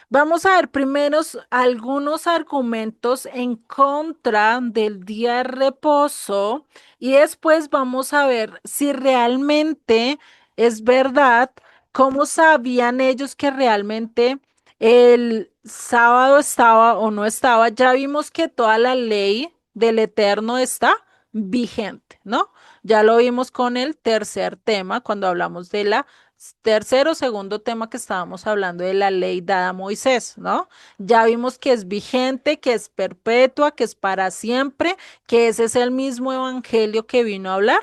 Vamos a ver primeros algunos argumentos en contra del día de reposo y después vamos a ver si realmente es verdad, cómo sabían ellos que realmente el sábado estaba o no estaba. Ya vimos que toda la ley del Eterno está vigente, ¿no? Ya lo vimos con el tercer tema cuando hablamos de la tercero, segundo tema que estábamos hablando de la ley dada a Moisés, ¿no? Ya vimos que es vigente, que es perpetua, que es para siempre, que ese es el mismo evangelio que vino a hablar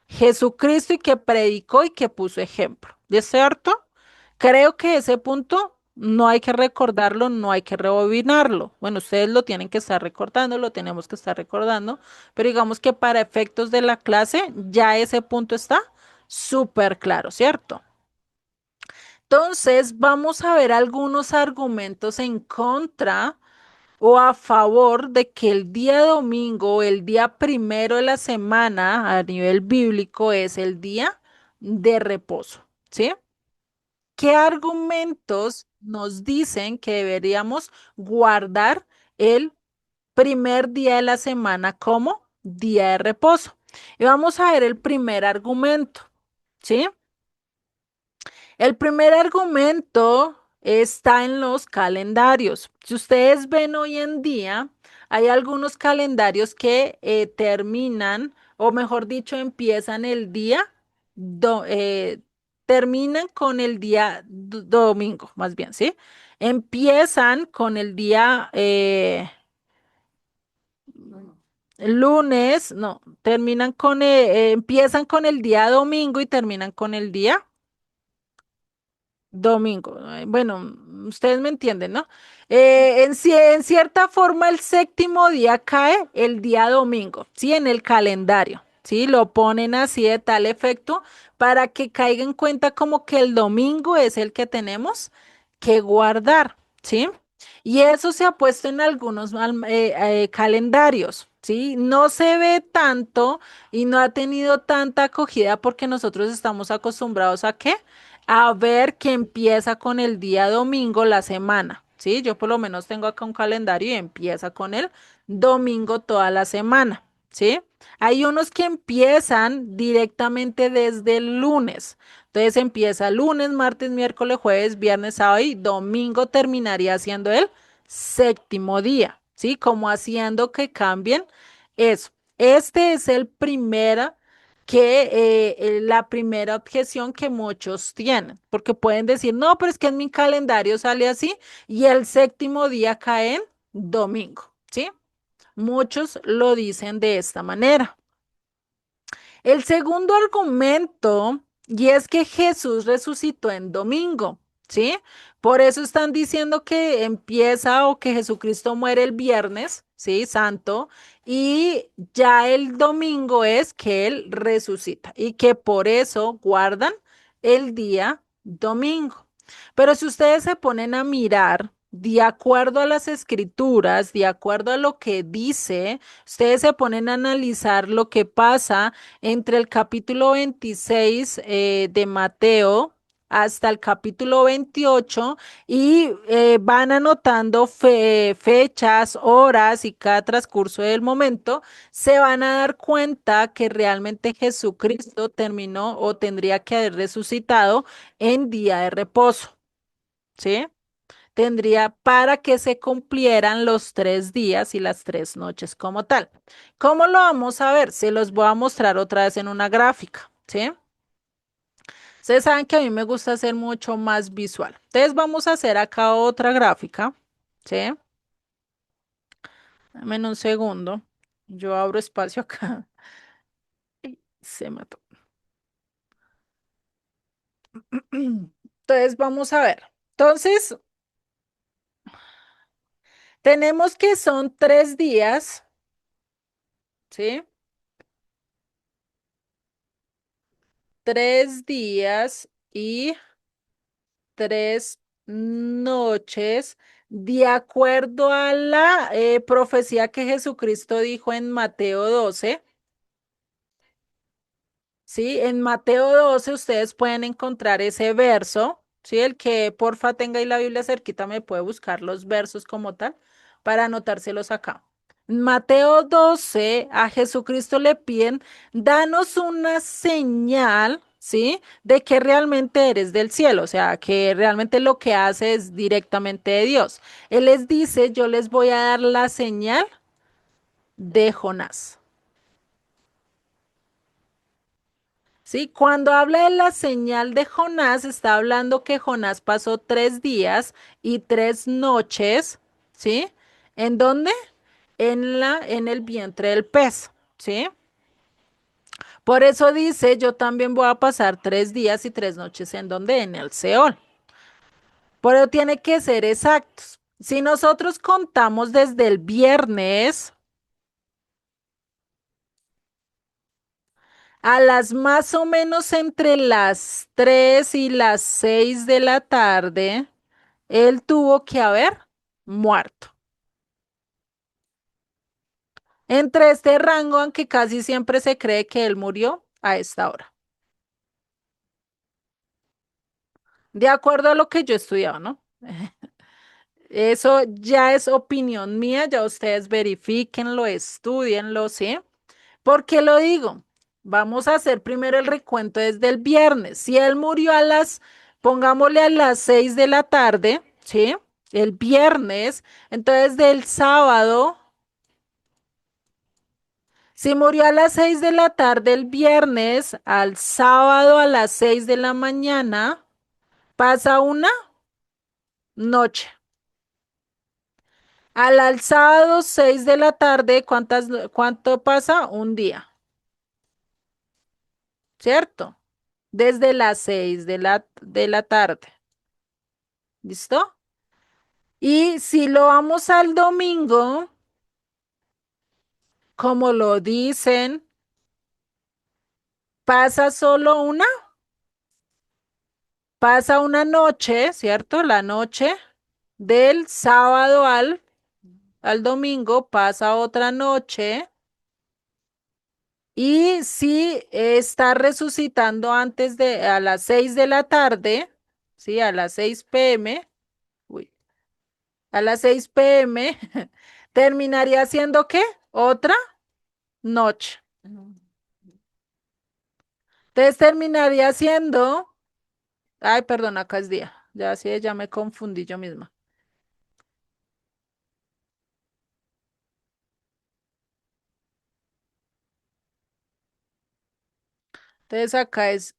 Jesucristo y que predicó y que puso ejemplo. ¿Es cierto? Creo que ese punto no hay que recordarlo, no hay que rebobinarlo. Bueno, ustedes lo tienen que estar recordando, lo tenemos que estar recordando, pero digamos que para efectos de la clase ya ese punto está súper claro, ¿cierto? Entonces, vamos a ver algunos argumentos en contra o a favor de que el día domingo, el día primero de la semana a nivel bíblico es el día de reposo, ¿sí? ¿Qué argumentos nos dicen que deberíamos guardar el primer día de la semana como día de reposo? Y vamos a ver el primer argumento, ¿sí? El primer argumento está en los calendarios. Si ustedes ven hoy en día, hay algunos calendarios que terminan, o mejor dicho, empiezan el día, do- eh, terminan con el día domingo, más bien, ¿sí? Empiezan con el día lunes, no, terminan con, empiezan con el día domingo y terminan con el día domingo. Bueno, ustedes me entienden, ¿no? En cierta forma, el séptimo día cae el día domingo, ¿sí? En el calendario, ¿sí? Lo ponen así de tal efecto para que caiga en cuenta como que el domingo es el que tenemos que guardar, ¿sí? Y eso se ha puesto en algunos calendarios, ¿sí? No se ve tanto y no ha tenido tanta acogida porque nosotros estamos acostumbrados a qué? A ver que empieza con el día domingo la semana, ¿sí? Yo por lo menos tengo acá un calendario y empieza con el domingo toda la semana, ¿sí? Hay unos que empiezan directamente desde el lunes. Entonces empieza lunes, martes, miércoles, jueves, viernes, sábado y domingo terminaría siendo el séptimo día, ¿sí? Como haciendo que cambien eso. Este es el primera la primera objeción que muchos tienen, porque pueden decir, no, pero es que en mi calendario sale así y el séptimo día cae en domingo, ¿sí? Muchos lo dicen de esta manera. El segundo argumento, y es que Jesús resucitó en domingo, ¿sí? Por eso están diciendo que empieza o que Jesucristo muere el viernes, ¿sí? Santo, y ya el domingo es que Él resucita y que por eso guardan el día domingo. Pero si ustedes se ponen a mirar de acuerdo a las escrituras, de acuerdo a lo que dice, ustedes se ponen a analizar lo que pasa entre el capítulo 26 de Mateo hasta el capítulo 28 y van anotando fechas, horas y cada transcurso del momento, se van a dar cuenta que realmente Jesucristo terminó o tendría que haber resucitado en día de reposo, ¿sí? Tendría para que se cumplieran los 3 días y las 3 noches como tal. ¿Cómo lo vamos a ver? Se los voy a mostrar otra vez en una gráfica, ¿sí? Ustedes saben que a mí me gusta hacer mucho más visual. Entonces vamos a hacer acá otra gráfica, ¿sí? Dame un segundo. Yo abro espacio acá. Ay, se mató. Entonces vamos a ver. Entonces, tenemos que son 3 días, ¿sí? 3 días y 3 noches, de acuerdo a la profecía que Jesucristo dijo en Mateo 12. Sí, en Mateo 12 ustedes pueden encontrar ese verso, ¿sí? El que porfa tenga ahí la Biblia cerquita me puede buscar los versos como tal para anotárselos acá. Mateo 12, a Jesucristo le piden, danos una señal, ¿sí? De que realmente eres del cielo, o sea, que realmente lo que hace es directamente de Dios. Él les dice, yo les voy a dar la señal de Jonás. Sí, cuando habla de la señal de Jonás, está hablando que Jonás pasó 3 días y 3 noches, ¿sí? ¿En dónde? En el vientre del pez, ¿sí? Por eso dice, yo también voy a pasar 3 días y 3 noches en donde, en el Seol. Pero tiene que ser exactos. Si nosotros contamos desde el viernes a las más o menos entre las 3 y las 6 de la tarde, él tuvo que haber muerto. Entre este rango, aunque casi siempre se cree que él murió a esta hora. De acuerdo a lo que yo estudiaba, ¿no? Eso ya es opinión mía, ya ustedes verifíquenlo, estudienlo, ¿sí? ¿Por qué lo digo? Vamos a hacer primero el recuento desde el viernes. Si él murió pongámosle a las 6 de la tarde, ¿sí? El viernes, entonces del sábado, si murió a las 6 de la tarde el viernes, al sábado a las 6 de la mañana, pasa una noche. Al sábado 6 de la tarde, ¿cuánto pasa? Un día, ¿cierto? Desde las 6 de la tarde. ¿Listo? Y si lo vamos al domingo, como lo dicen, pasa solo pasa una noche, ¿cierto? La noche del sábado al domingo pasa otra noche. Y si está resucitando a las 6 de la tarde, ¿sí? A las 6 p.m., uy, a las 6 p.m., terminaría siendo ¿qué? Otra noche. Entonces terminaría siendo, ay, perdón, acá es día. Ya sí, ya me confundí yo misma. Entonces acá es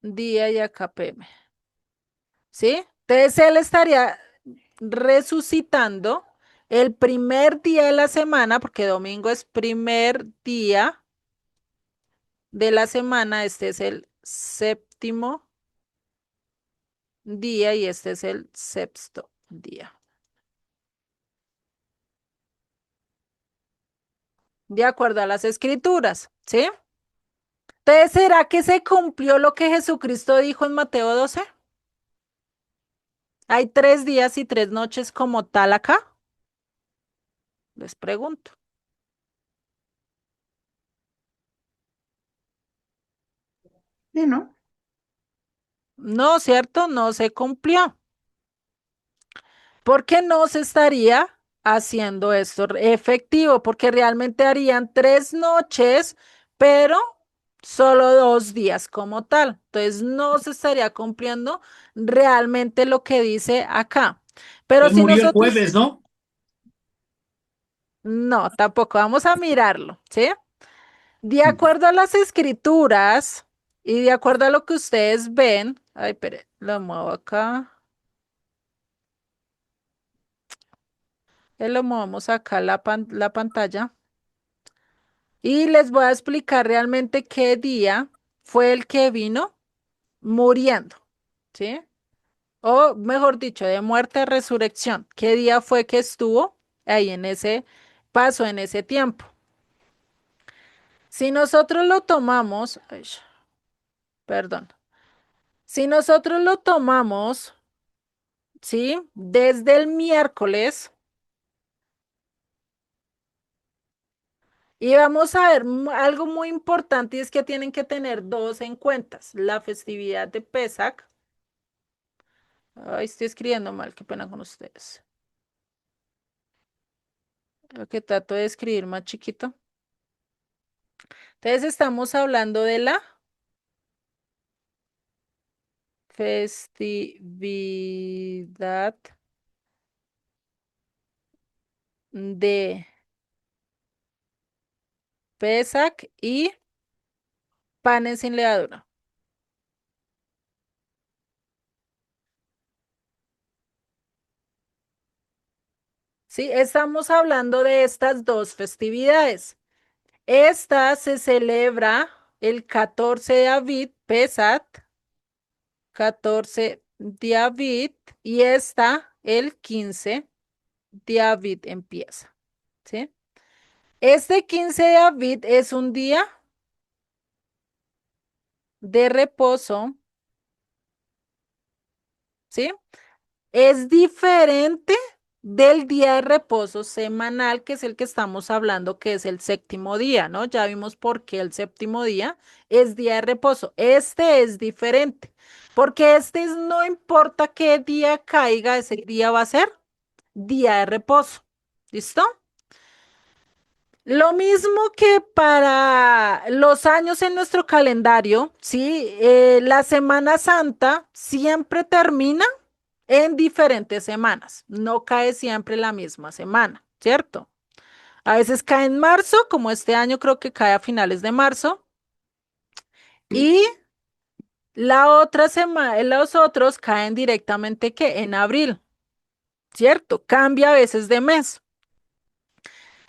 día y acá PM. ¿Sí? Entonces él estaría resucitando el primer día de la semana, porque domingo es primer día de la semana, este es el séptimo día y este es el sexto día. De acuerdo a las escrituras, ¿sí? Entonces, ¿será que se cumplió lo que Jesucristo dijo en Mateo 12? ¿Hay 3 días y 3 noches como tal acá? Les pregunto. Sí, ¿no? No, ¿cierto? No se cumplió. Porque no se estaría haciendo esto efectivo, porque realmente harían 3 noches, pero solo 2 días como tal. Entonces no se estaría cumpliendo realmente lo que dice acá. Pero Él si murió el nosotros, jueves, ¿no? no, tampoco vamos a mirarlo, ¿sí? De acuerdo a las escrituras y de acuerdo a lo que ustedes ven, ay, espere, lo muevo acá. Lo movemos acá la pantalla. Y les voy a explicar realmente qué día fue el que vino muriendo, ¿sí? O mejor dicho, de muerte a resurrección. ¿Qué día fue que estuvo ahí en ese paso, en ese tiempo? Si nosotros lo tomamos, ay, perdón, si nosotros lo tomamos, ¿sí? Desde el miércoles. Y vamos a ver algo muy importante y es que tienen que tener dos en cuentas, la festividad de Pesach Ay, estoy escribiendo mal, qué pena con ustedes. Lo que trato de escribir más chiquito. Entonces estamos hablando de la festividad de Pesach y panes sin levadura. Sí, estamos hablando de estas dos festividades. Esta se celebra el 14 de Aviv, Pesach, 14 de Aviv, y esta el 15 de Aviv empieza, ¿sí? Este 15 de Aviv es un día de reposo, ¿sí? Es diferente del día de reposo semanal, que es el que estamos hablando, que es el séptimo día, ¿no? Ya vimos por qué el séptimo día es día de reposo. Este es diferente, porque no importa qué día caiga, ese día va a ser día de reposo. ¿Listo? Lo mismo que para los años en nuestro calendario, ¿sí? La Semana Santa siempre termina en diferentes semanas, no cae siempre la misma semana, ¿cierto? A veces cae en marzo, como este año creo que cae a finales de marzo, y la otra semana, los otros caen directamente que en abril, ¿cierto? Cambia a veces de mes.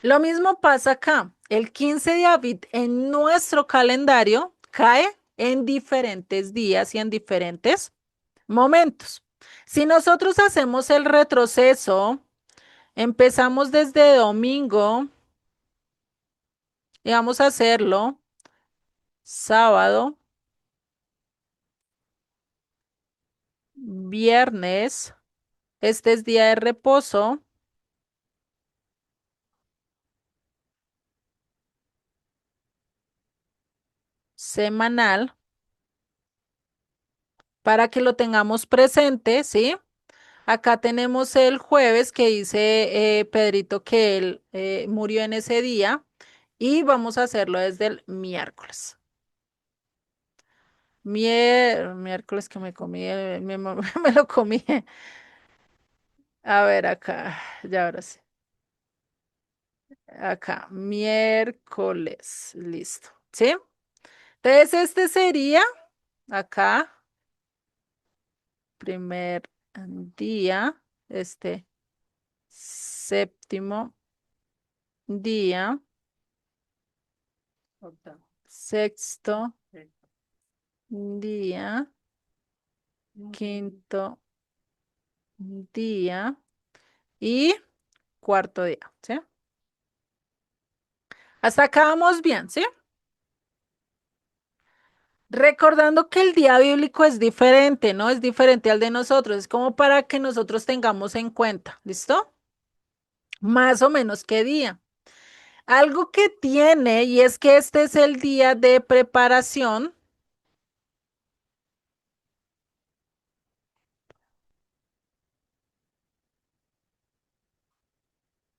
Lo mismo pasa acá. El 15 de abril en nuestro calendario cae en diferentes días y en diferentes momentos. Si nosotros hacemos el retroceso, empezamos desde domingo y vamos a hacerlo sábado, viernes, este es día de reposo, semanal, para que lo tengamos presente, ¿sí? Acá tenemos el jueves que dice Pedrito que él murió en ese día y vamos a hacerlo desde el miércoles. Miércoles que me comí, me lo comí. A ver, acá, ya ahora sí. Acá, miércoles, listo. ¿Sí? Entonces, este sería acá, primer día, séptimo día, sexto día, quinto día y cuarto día, ¿sí? Hasta acá vamos bien, ¿sí? Recordando que el día bíblico es diferente, ¿no? Es diferente al de nosotros, es como para que nosotros tengamos en cuenta, ¿listo? Más o menos qué día. Algo que tiene, y es que este es el día de preparación.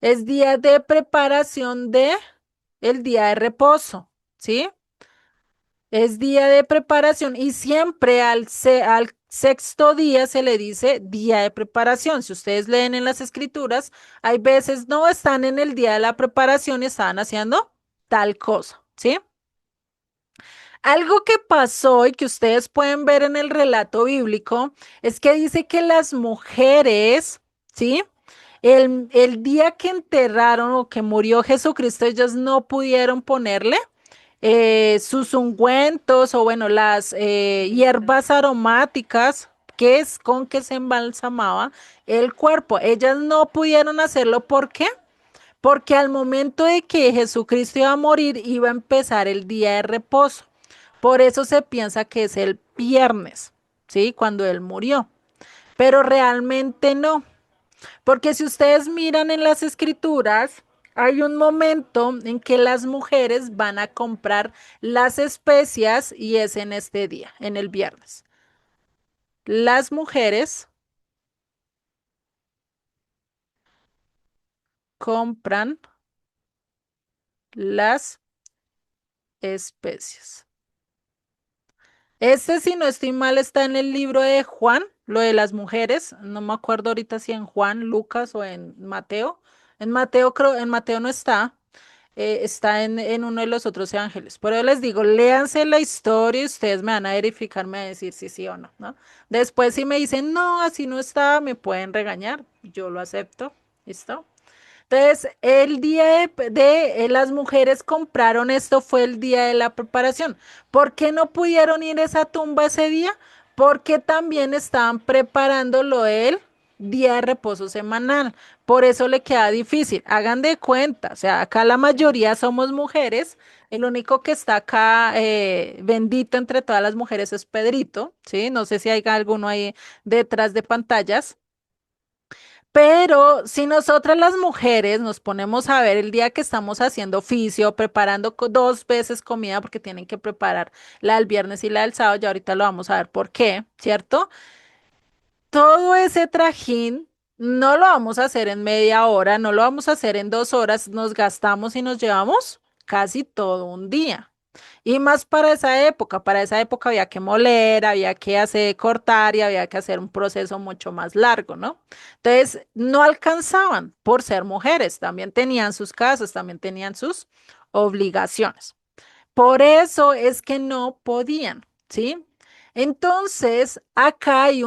Es día de preparación de el día de reposo, ¿sí? Es día de preparación y siempre al sexto día se le dice día de preparación. Si ustedes leen en las escrituras, hay veces no están en el día de la preparación y estaban haciendo tal cosa, ¿sí? Algo que pasó y que ustedes pueden ver en el relato bíblico es que dice que las mujeres, ¿sí? El día que enterraron o que murió Jesucristo, ellas no pudieron ponerle sus ungüentos o bueno, las hierbas aromáticas que es con que se embalsamaba el cuerpo. Ellas no pudieron hacerlo. ¿Por qué? Porque al momento de que Jesucristo iba a morir, iba a empezar el día de reposo. Por eso se piensa que es el viernes, ¿sí? Cuando él murió. Pero realmente no. Porque si ustedes miran en las escrituras, hay un momento en que las mujeres van a comprar las especias y es en este día, en el viernes. Las mujeres compran las especies. Este, si no estoy mal, está en el libro de Juan, lo de las mujeres. No me acuerdo ahorita si en Juan, Lucas o en Mateo. En Mateo creo, en Mateo no está. Está en uno de los otros evangelios. Pero yo les digo, léanse la historia y ustedes me van a verificar, me van a decir si sí o no, ¿no? Después si me dicen, no, así no está, me pueden regañar. Yo lo acepto. ¿Listo? Entonces, el día las mujeres compraron esto fue el día de la preparación. ¿Por qué no pudieron ir a esa tumba ese día? Porque también estaban preparando lo del día de reposo semanal. Por eso le queda difícil. Hagan de cuenta, o sea, acá la mayoría somos mujeres. El único que está acá bendito entre todas las mujeres es Pedrito, ¿sí? No sé si hay alguno ahí detrás de pantallas. Pero si nosotras las mujeres nos ponemos a ver el día que estamos haciendo oficio, preparando dos veces comida, porque tienen que preparar la del viernes y la del sábado, ya ahorita lo vamos a ver por qué, ¿cierto? Todo ese trajín no lo vamos a hacer en media hora, no lo vamos a hacer en 2 horas, nos gastamos y nos llevamos casi todo un día. Y más para esa época había que moler, había que hacer cortar y había que hacer un proceso mucho más largo, ¿no? Entonces, no alcanzaban por ser mujeres, también tenían sus casas, también tenían sus obligaciones. Por eso es que no podían, ¿sí? Entonces, acá hay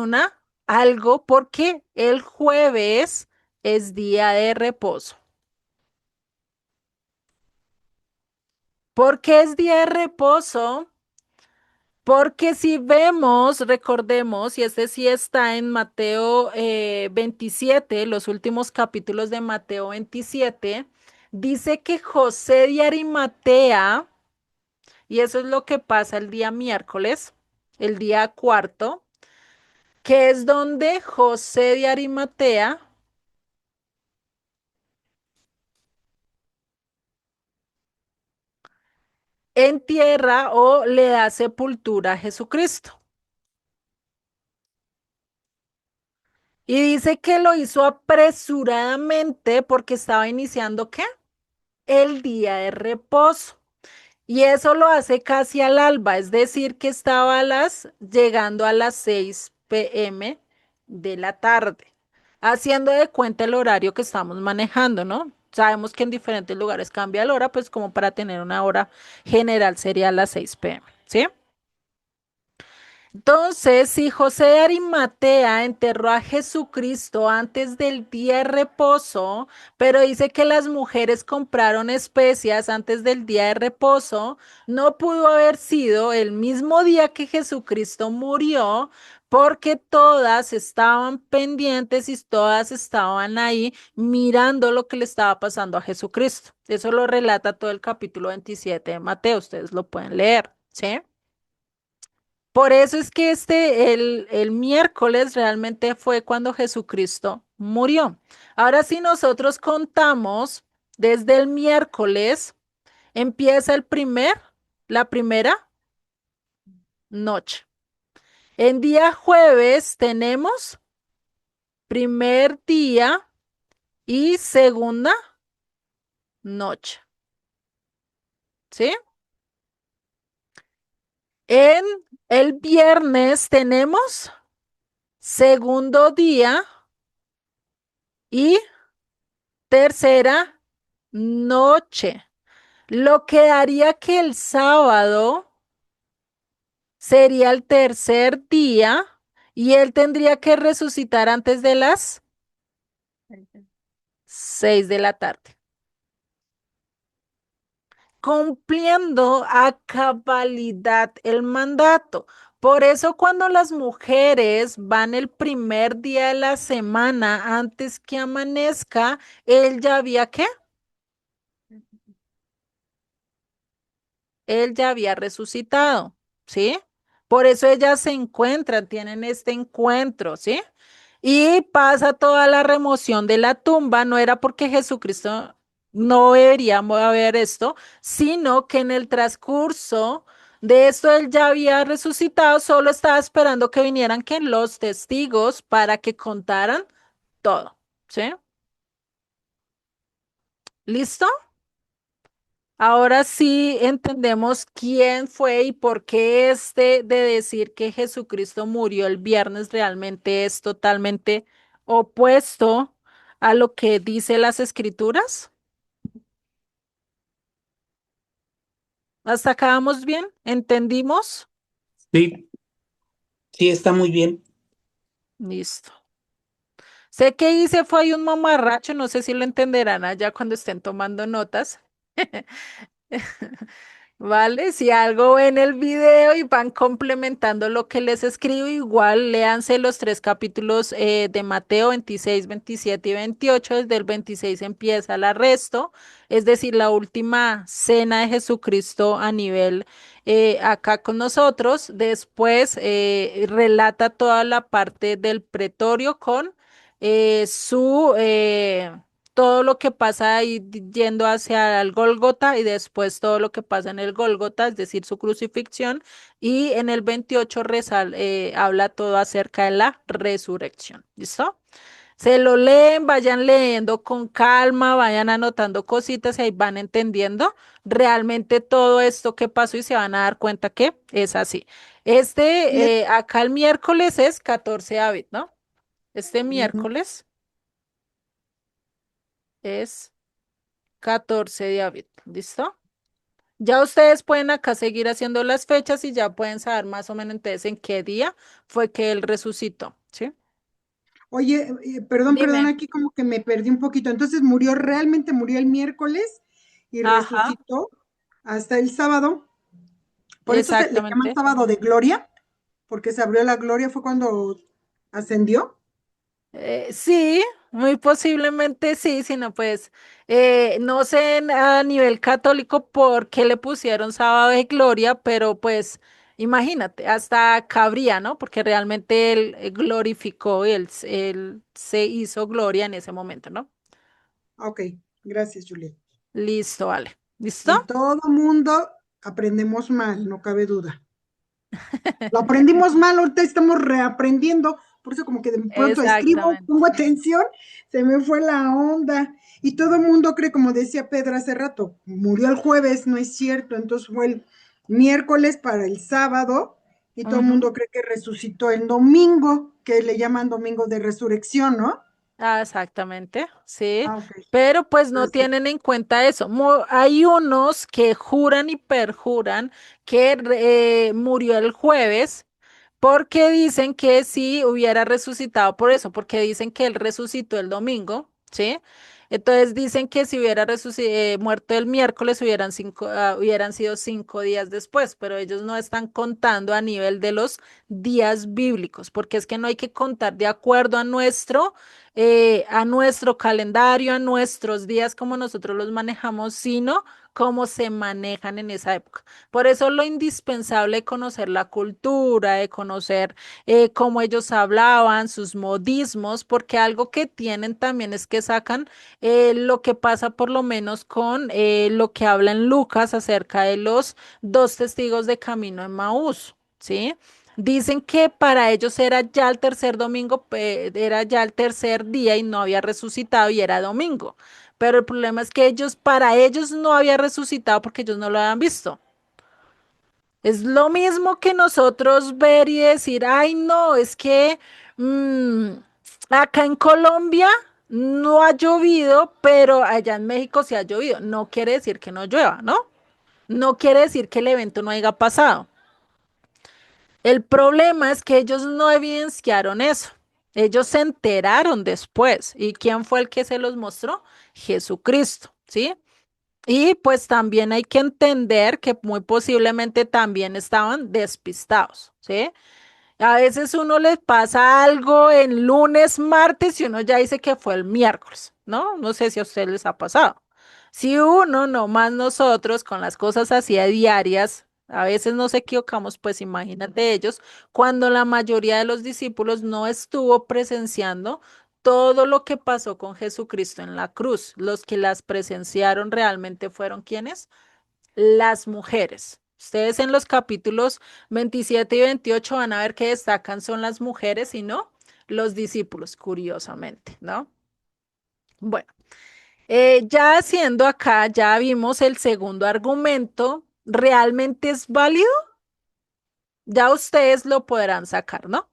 algo porque el jueves es día de reposo. ¿Por qué es día de reposo? Porque si vemos, recordemos, y este sí está en Mateo 27, los últimos capítulos de Mateo 27, dice que José de Arimatea, y eso es lo que pasa el día miércoles, el día cuarto, que es donde José de Arimatea entierra o le da sepultura a Jesucristo. Y dice que lo hizo apresuradamente porque estaba iniciando, ¿qué? El día de reposo. Y eso lo hace casi al alba, es decir, que estaba llegando a las 6 p.m. de la tarde, haciendo de cuenta el horario que estamos manejando, ¿no? Sabemos que en diferentes lugares cambia la hora, pues como para tener una hora general sería las 6 p.m., ¿sí? Entonces, si José de Arimatea enterró a Jesucristo antes del día de reposo, pero dice que las mujeres compraron especias antes del día de reposo, no pudo haber sido el mismo día que Jesucristo murió, porque todas estaban pendientes y todas estaban ahí mirando lo que le estaba pasando a Jesucristo. Eso lo relata todo el capítulo 27 de Mateo, ustedes lo pueden leer, ¿sí? Por eso es que el miércoles realmente fue cuando Jesucristo murió. Ahora, si nosotros contamos desde el miércoles, empieza la primera noche. En día jueves tenemos primer día y segunda noche. ¿Sí? En el viernes tenemos segundo día y tercera noche, lo que haría que el sábado sería el tercer día y él tendría que resucitar antes de las 6 de la tarde, cumpliendo a cabalidad el mandato. Por eso cuando las mujeres van el primer día de la semana antes que amanezca, él ya había ¿qué? Él ya había resucitado, ¿sí? Por eso ellas se encuentran, tienen este encuentro, ¿sí? Y pasa toda la remoción de la tumba, no era porque Jesucristo no deberíamos haber esto, sino que en el transcurso de esto él ya había resucitado, solo estaba esperando que vinieran que los testigos para que contaran todo, ¿sí? ¿Listo? Ahora sí entendemos quién fue y por qué de decir que Jesucristo murió el viernes realmente es totalmente opuesto a lo que dice las escrituras. ¿Hasta acá vamos bien? ¿Entendimos? Sí, sí, está muy bien. Listo. Sé que hice fue ahí un mamarracho, no sé si lo entenderán allá cuando estén tomando notas. Vale, si algo ven el video y van complementando lo que les escribo, igual léanse los tres capítulos de Mateo 26, 27 y 28. Desde el 26 empieza el arresto, es decir, la última cena de Jesucristo a nivel acá con nosotros. Después relata toda la parte del pretorio con todo lo que pasa ahí yendo hacia el Gólgota y después todo lo que pasa en el Gólgota, es decir, su crucifixión. Y en el 28 habla todo acerca de la resurrección. ¿Listo? Se lo leen, vayan leyendo con calma, vayan anotando cositas y ahí van entendiendo realmente todo esto que pasó y se van a dar cuenta que es así. Y es- Acá el miércoles es 14 de Abit, ¿no? Este Ujú. miércoles es 14 de abril. ¿Listo? Ya ustedes pueden acá seguir haciendo las fechas y ya pueden saber más o menos entonces en qué día fue que él resucitó. ¿Sí? Oye, perdón, Dime. aquí como que me perdí un poquito. Entonces realmente murió el miércoles y Ajá, resucitó hasta el sábado. Por eso se le llama exactamente. sábado de gloria, porque se abrió la gloria, fue cuando ascendió. Sí, muy posiblemente sí, sino pues no sé a nivel católico por qué le pusieron sábado de gloria, pero pues imagínate, hasta cabría, ¿no? Porque realmente él glorificó, él se hizo gloria en ese momento, ¿no? Ah, ok, gracias, Juliet. Listo, vale. ¿Listo? En todo mundo aprendemos mal, no cabe duda. Lo aprendimos mal, ahorita estamos reaprendiendo, por eso como que de pronto escribo, Exactamente. pongo atención, se me fue la onda. Y todo el mundo cree, como decía Pedro hace rato, murió el jueves, no es cierto, entonces fue el miércoles para el sábado, y todo el Ujú. mundo cree que resucitó el domingo, que le llaman domingo de resurrección, ¿no? Ah, exactamente, sí, Ah, ok, pero pues no gracias. tienen en cuenta eso. Hay unos que juran y perjuran que murió el jueves porque dicen que si hubiera resucitado por eso, porque dicen que él resucitó el domingo, ¿sí? Entonces dicen que si hubiera muerto el miércoles hubieran sido 5 días después, pero ellos no están contando a nivel de los días bíblicos, porque es que no hay que contar de acuerdo a nuestro calendario, a nuestros días como nosotros los manejamos, sino cómo se manejan en esa época. Por eso lo indispensable de conocer la cultura, de conocer cómo ellos hablaban, sus modismos, porque algo que tienen también es que sacan lo que pasa por lo menos con lo que habla en Lucas acerca de los dos testigos de camino en Maús, ¿sí? Dicen que para ellos era ya el tercer domingo, era ya el tercer día y no había resucitado y era domingo. Pero el problema es que para ellos no había resucitado porque ellos no lo habían visto. Es lo mismo que nosotros ver y decir, ay, no, es que mm, acá en Colombia no ha llovido, pero allá en México sí ha llovido. No quiere decir que no llueva, ¿no? No quiere decir que el evento no haya pasado. El problema es que ellos no evidenciaron eso. Ellos se enteraron después. ¿Y quién fue el que se los mostró? Jesucristo, ¿sí? Y pues también hay que entender que muy posiblemente también estaban despistados, ¿sí? A veces uno les pasa algo en lunes, martes y uno ya dice que fue el miércoles, ¿no? No sé si a ustedes les ha pasado. Si uno, no más nosotros, con las cosas así a diarias, a veces nos equivocamos, pues imagínate ellos, cuando la mayoría de los discípulos no estuvo presenciando todo lo que pasó con Jesucristo en la cruz. Los que las presenciaron realmente fueron quienes las mujeres. Ustedes en los capítulos 27 y 28 van a ver que destacan son las mujeres y no los discípulos, curiosamente, ¿no? Bueno, Ya haciendo acá, ya vimos el segundo argumento. ¿Realmente es válido? Ya ustedes lo podrán sacar, ¿no?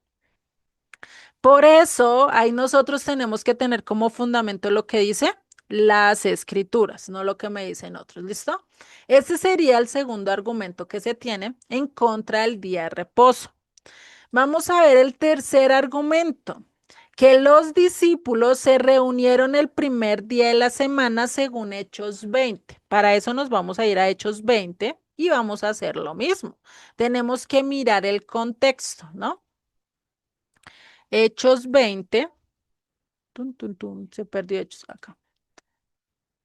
Por eso, ahí nosotros tenemos que tener como fundamento lo que dice las escrituras, no lo que me dicen otros, ¿listo? Ese sería el segundo argumento que se tiene en contra del día de reposo. Vamos a ver el tercer argumento, que los discípulos se reunieron el primer día de la semana según Hechos 20. Para eso nos vamos a ir a Hechos 20 y vamos a hacer lo mismo. Tenemos que mirar el contexto, ¿no? Hechos 20. Tun, tun, tun, se perdió Hechos acá.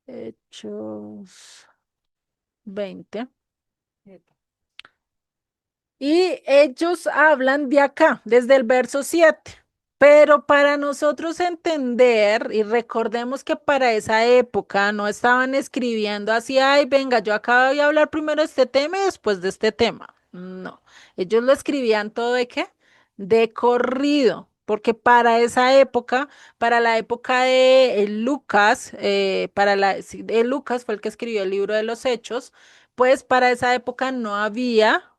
Hechos 20. Y ellos hablan de acá, desde el verso 7. Pero para nosotros entender, y recordemos que para esa época no estaban escribiendo así, ay, venga, yo acabo de hablar primero de este tema y después de este tema. No, ellos lo escribían todo de qué? De corrido, porque para esa época, para la época de Lucas, sí, de Lucas fue el que escribió el libro de los Hechos, pues para esa época no había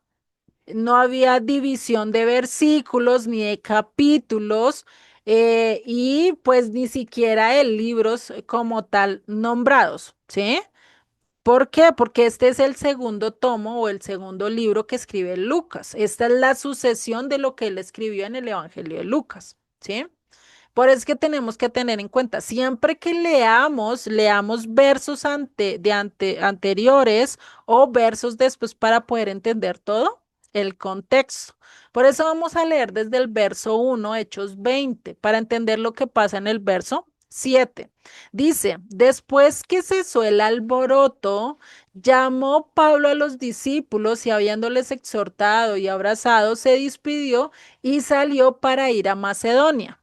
división de versículos ni de capítulos, y pues ni siquiera de libros como tal nombrados, ¿sí? ¿Por qué? Porque este es el segundo tomo o el segundo libro que escribe Lucas. Esta es la sucesión de lo que él escribió en el Evangelio de Lucas, ¿sí? Por eso es que tenemos que tener en cuenta, siempre que leamos versos anteriores o versos después para poder entender todo el contexto. Por eso vamos a leer desde el verso 1, Hechos 20, para entender lo que pasa en el verso 7. Dice, después que cesó el alboroto, llamó Pablo a los discípulos y habiéndoles exhortado y abrazado, se despidió y salió para ir a Macedonia.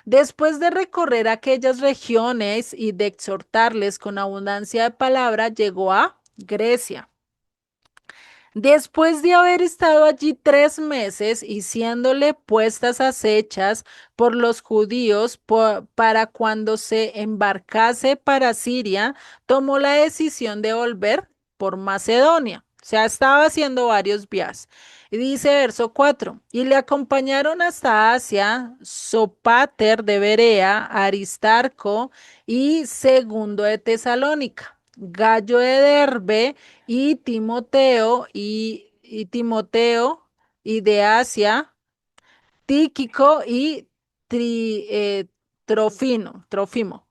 Después de recorrer aquellas regiones y de exhortarles con abundancia de palabra, llegó a Grecia. Después de haber estado allí 3 meses y siéndole puestas acechas por los judíos para cuando se embarcase para Siria, tomó la decisión de volver por Macedonia. O sea, estaba haciendo varios viajes. Y dice verso 4, y le acompañaron hasta Asia Sópater de Berea, Aristarco y Segundo de Tesalónica, Gallo de Derbe y Timoteo y de Asia, Tíquico y Trófimo.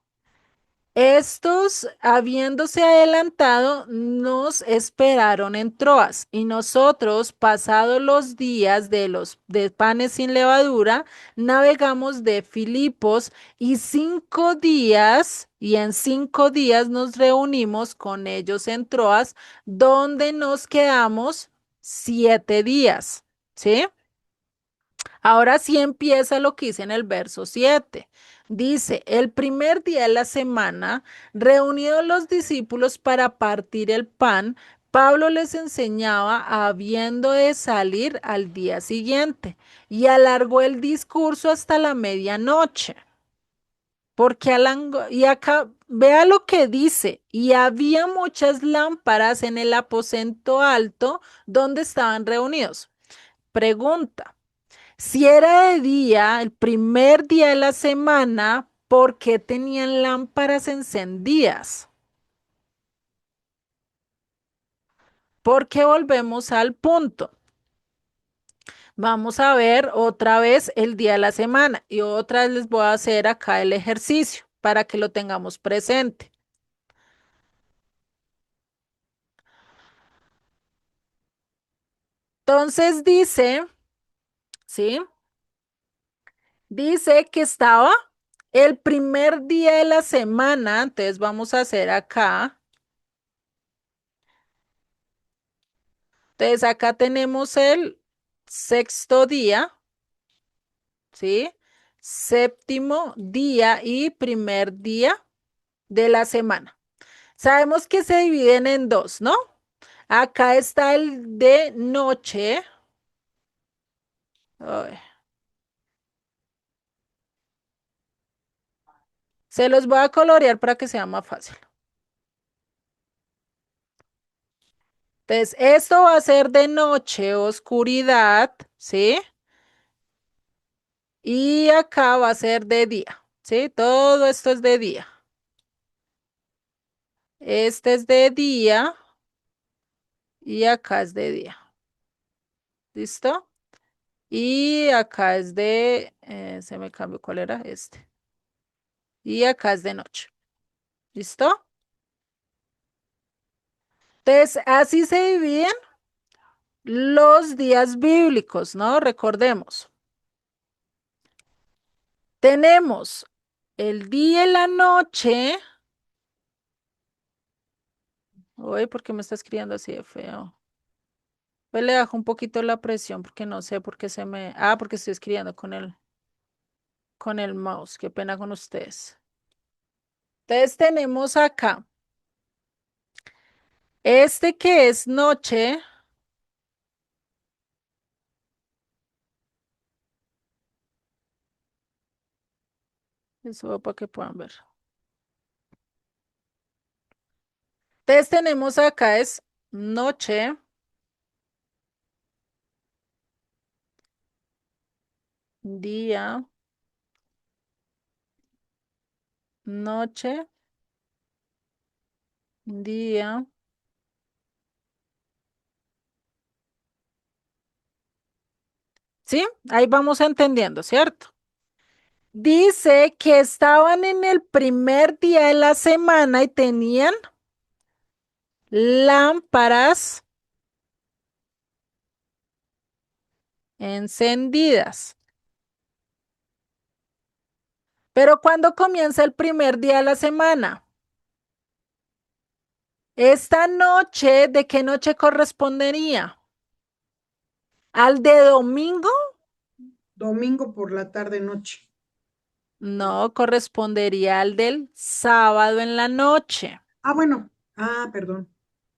Estos, habiéndose adelantado, nos esperaron en Troas, y nosotros, pasados los días de panes sin levadura, navegamos de Filipos y en 5 días nos reunimos con ellos en Troas, donde nos quedamos 7 días. ¿Sí? Ahora sí empieza lo que dice en el verso 7. Dice, el primer día de la semana, reunidos los discípulos para partir el pan, Pablo les enseñaba habiendo de salir al día siguiente y alargó el discurso hasta la medianoche. Y acá vea lo que dice, y había muchas lámparas en el aposento alto donde estaban reunidos. Pregunta. Si era de día, el primer día de la semana, ¿por qué tenían lámparas encendidas? Porque volvemos al punto. Vamos a ver otra vez el día de la semana y otra vez les voy a hacer acá el ejercicio para que lo tengamos presente. Entonces dice, ¿sí? Dice que estaba el primer día de la semana, entonces vamos a hacer acá. Entonces acá tenemos el sexto día, ¿sí? Séptimo día y primer día de la semana. Sabemos que se dividen en dos, ¿no? Acá está el de noche. Ay, Se los voy a colorear para que sea más fácil. Entonces, esto va a ser de noche, oscuridad, ¿sí? Y acá va a ser de día, ¿sí? Todo esto es de día. Este es de día y acá es de día. ¿Listo? Y acá es de, se me cambió, ¿cuál era? Este. Y acá es de noche. ¿Listo? Entonces, así se dividen los días bíblicos, ¿no? Recordemos. Tenemos el día y la noche. Uy, ¿por qué me está escribiendo así de feo? Pues le bajo un poquito la presión porque no sé por qué se me... Ah, porque estoy escribiendo con el mouse. Qué pena con ustedes. Entonces tenemos acá. Este que es noche. Eso para que puedan ver. Entonces tenemos acá es noche, día, noche, día. ¿Sí? Ahí vamos entendiendo, ¿cierto? Dice que estaban en el primer día de la semana y tenían lámparas encendidas. Pero ¿cuándo comienza el primer día de la semana? Esta noche, ¿de qué noche correspondería? ¿Al de domingo? Domingo por la tarde noche. No, correspondería al del sábado en la noche. Ah, bueno. Ah, perdón.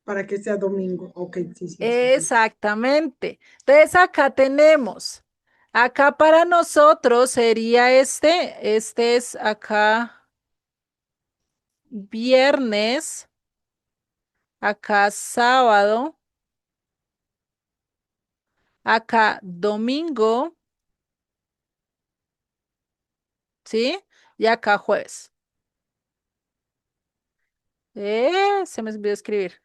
Para que sea domingo. Ok, sí, sí, sí, sí. Exactamente. Entonces acá tenemos, acá para nosotros sería este es acá viernes, acá sábado, acá domingo, ¿sí? Y acá jueves. Se me olvidó escribir.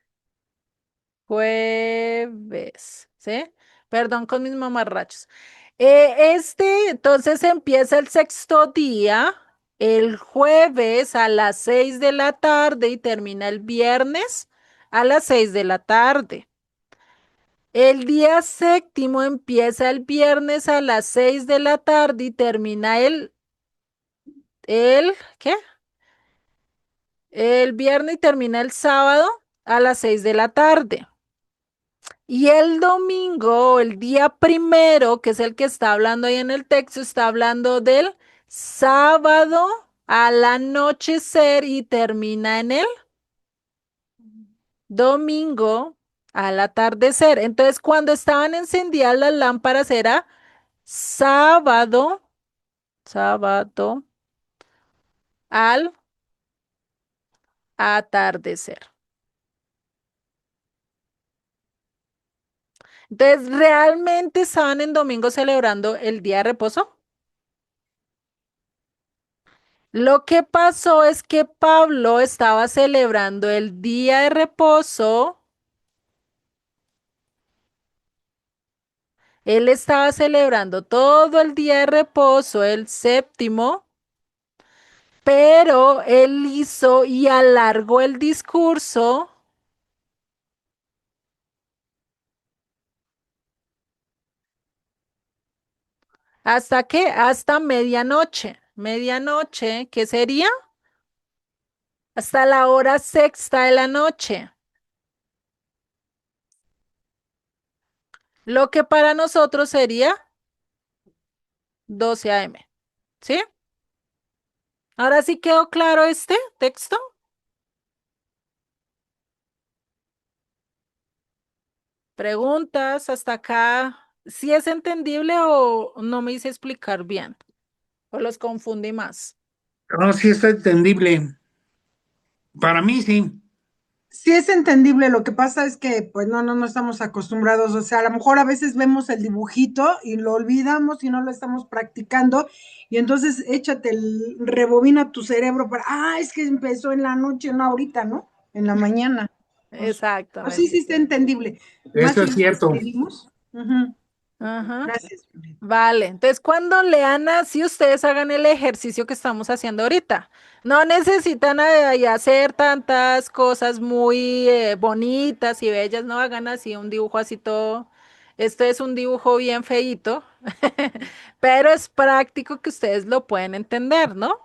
Jueves, ¿sí? Perdón con mis mamarrachos. Entonces empieza el sexto día, el jueves a las 6 de la tarde y termina el viernes a las 6 de la tarde. El día séptimo empieza el viernes a las 6 de la tarde y termina ¿qué? El viernes y termina el sábado a las 6 de la tarde. Y el domingo, el día primero, que es el que está hablando ahí en el texto, está hablando del sábado al anochecer y termina en el domingo al atardecer. Entonces, cuando estaban encendidas las lámparas era sábado, sábado al atardecer. Entonces, ¿realmente estaban en domingo celebrando el día de reposo? Lo que pasó es que Pablo estaba celebrando el día de reposo. Él estaba celebrando todo el día de reposo, el séptimo, pero él hizo y alargó el discurso. ¿Hasta qué? Hasta medianoche. Medianoche, ¿qué sería? Hasta la hora sexta de la noche. Lo que para nosotros sería 12 a.m. ¿Sí? Ahora sí quedó claro este texto. Preguntas hasta acá. ¿Si es entendible o no me hice explicar bien? ¿O los confundí más? No, sí está entendible. Para mí sí. Sí es entendible, lo que pasa es que pues no estamos acostumbrados, o sea, a lo mejor a veces vemos el dibujito y lo olvidamos y no lo estamos practicando y entonces rebobina tu cerebro es que empezó en la noche, no ahorita, ¿no? En la mañana. Pues sí, Exactamente. sí está entendible. Más Eso si es lo cierto. escribimos. Ujú. Ajá. Gracias, Julieta. Vale, entonces cuando lean así, ustedes hagan el ejercicio que estamos haciendo ahorita. No necesitan ahí hacer tantas cosas muy bonitas y bellas, no hagan así un dibujo así todo. Este es un dibujo bien feíto, pero es práctico que ustedes lo pueden entender, ¿no?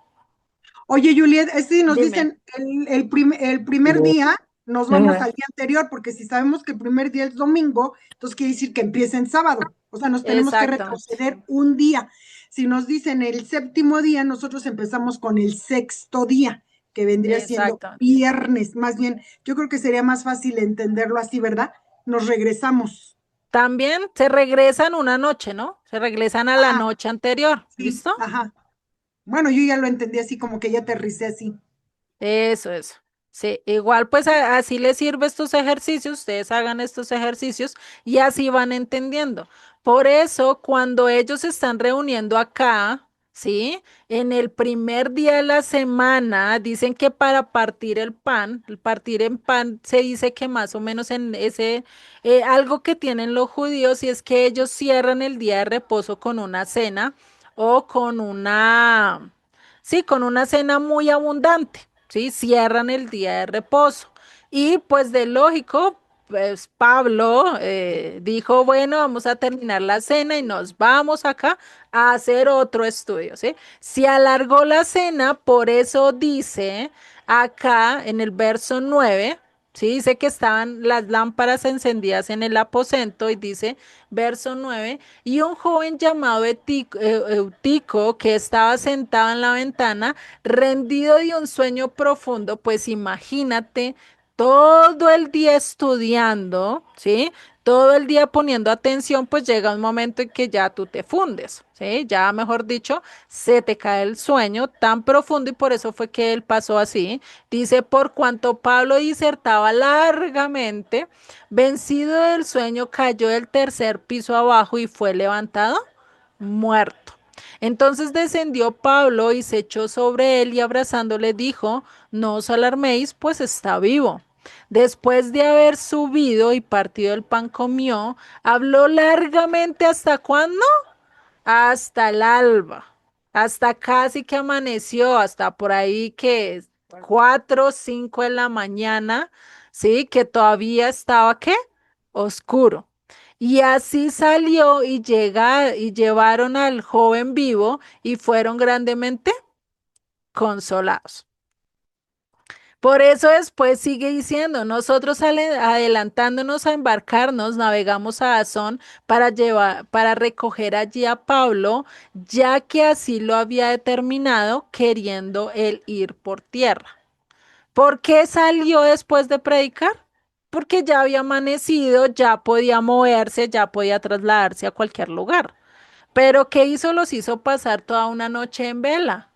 Oye, Juliet, sí nos Dime. dicen el primer día nos vamos al día anterior, porque si sabemos que el primer día es domingo, entonces quiere decir que empieza en sábado. O sea, nos tenemos que Exactamente. retroceder un día. Si nos dicen el séptimo día, nosotros empezamos con el sexto día, que vendría siendo Exactamente. viernes. Más bien, yo creo que sería más fácil entenderlo así, ¿verdad? Nos regresamos. También se regresan una noche, ¿no? Se regresan a la Ah, noche anterior, sí, ¿listo? ajá. Bueno, yo ya lo entendí así, como que ya aterricé así. Eso. Sí, igual pues así les sirve estos ejercicios, ustedes hagan estos ejercicios y así van entendiendo. Por eso, cuando ellos se están reuniendo acá, ¿sí? En el primer día de la semana, dicen que para partir el partir en pan, se dice que más o menos en ese, algo que tienen los judíos y es que ellos cierran el día de reposo con una cena o con una, sí, con una cena muy abundante. ¿Sí? Cierran el día de reposo. Y pues de lógico, pues Pablo dijo, bueno, vamos a terminar la cena y nos vamos acá a hacer otro estudio, ¿sí? Se alargó la cena, por eso dice acá en el verso 9. Sí, dice que estaban las lámparas encendidas en el aposento y dice, verso 9 y un joven llamado Eutico que estaba sentado en la ventana rendido de un sueño profundo, pues imagínate todo el día estudiando, ¿sí? Todo el día poniendo atención, pues llega un momento en que ya tú te fundes, ¿sí? Ya, mejor dicho, se te cae el sueño tan profundo y por eso fue que él pasó así. Dice, por cuanto Pablo disertaba largamente, vencido del sueño, cayó del tercer piso abajo y fue levantado muerto. Entonces descendió Pablo y se echó sobre él y abrazándole dijo, no os alarméis, pues está vivo. Después de haber subido y partido el pan comió, habló largamente hasta cuándo? Hasta el alba, hasta casi que amaneció, hasta por ahí que 4 o 5 de la mañana, sí, que todavía estaba ¿qué? Oscuro. Y así salió y llevaron al joven vivo y fueron grandemente consolados. Por eso después sigue diciendo, nosotros adelantándonos a embarcarnos, navegamos a Asón para recoger allí a Pablo, ya que así lo había determinado, queriendo él ir por tierra. ¿Por qué salió después de predicar? Porque ya había amanecido, ya podía moverse, ya podía trasladarse a cualquier lugar. Pero ¿qué hizo? Los hizo pasar toda una noche en vela.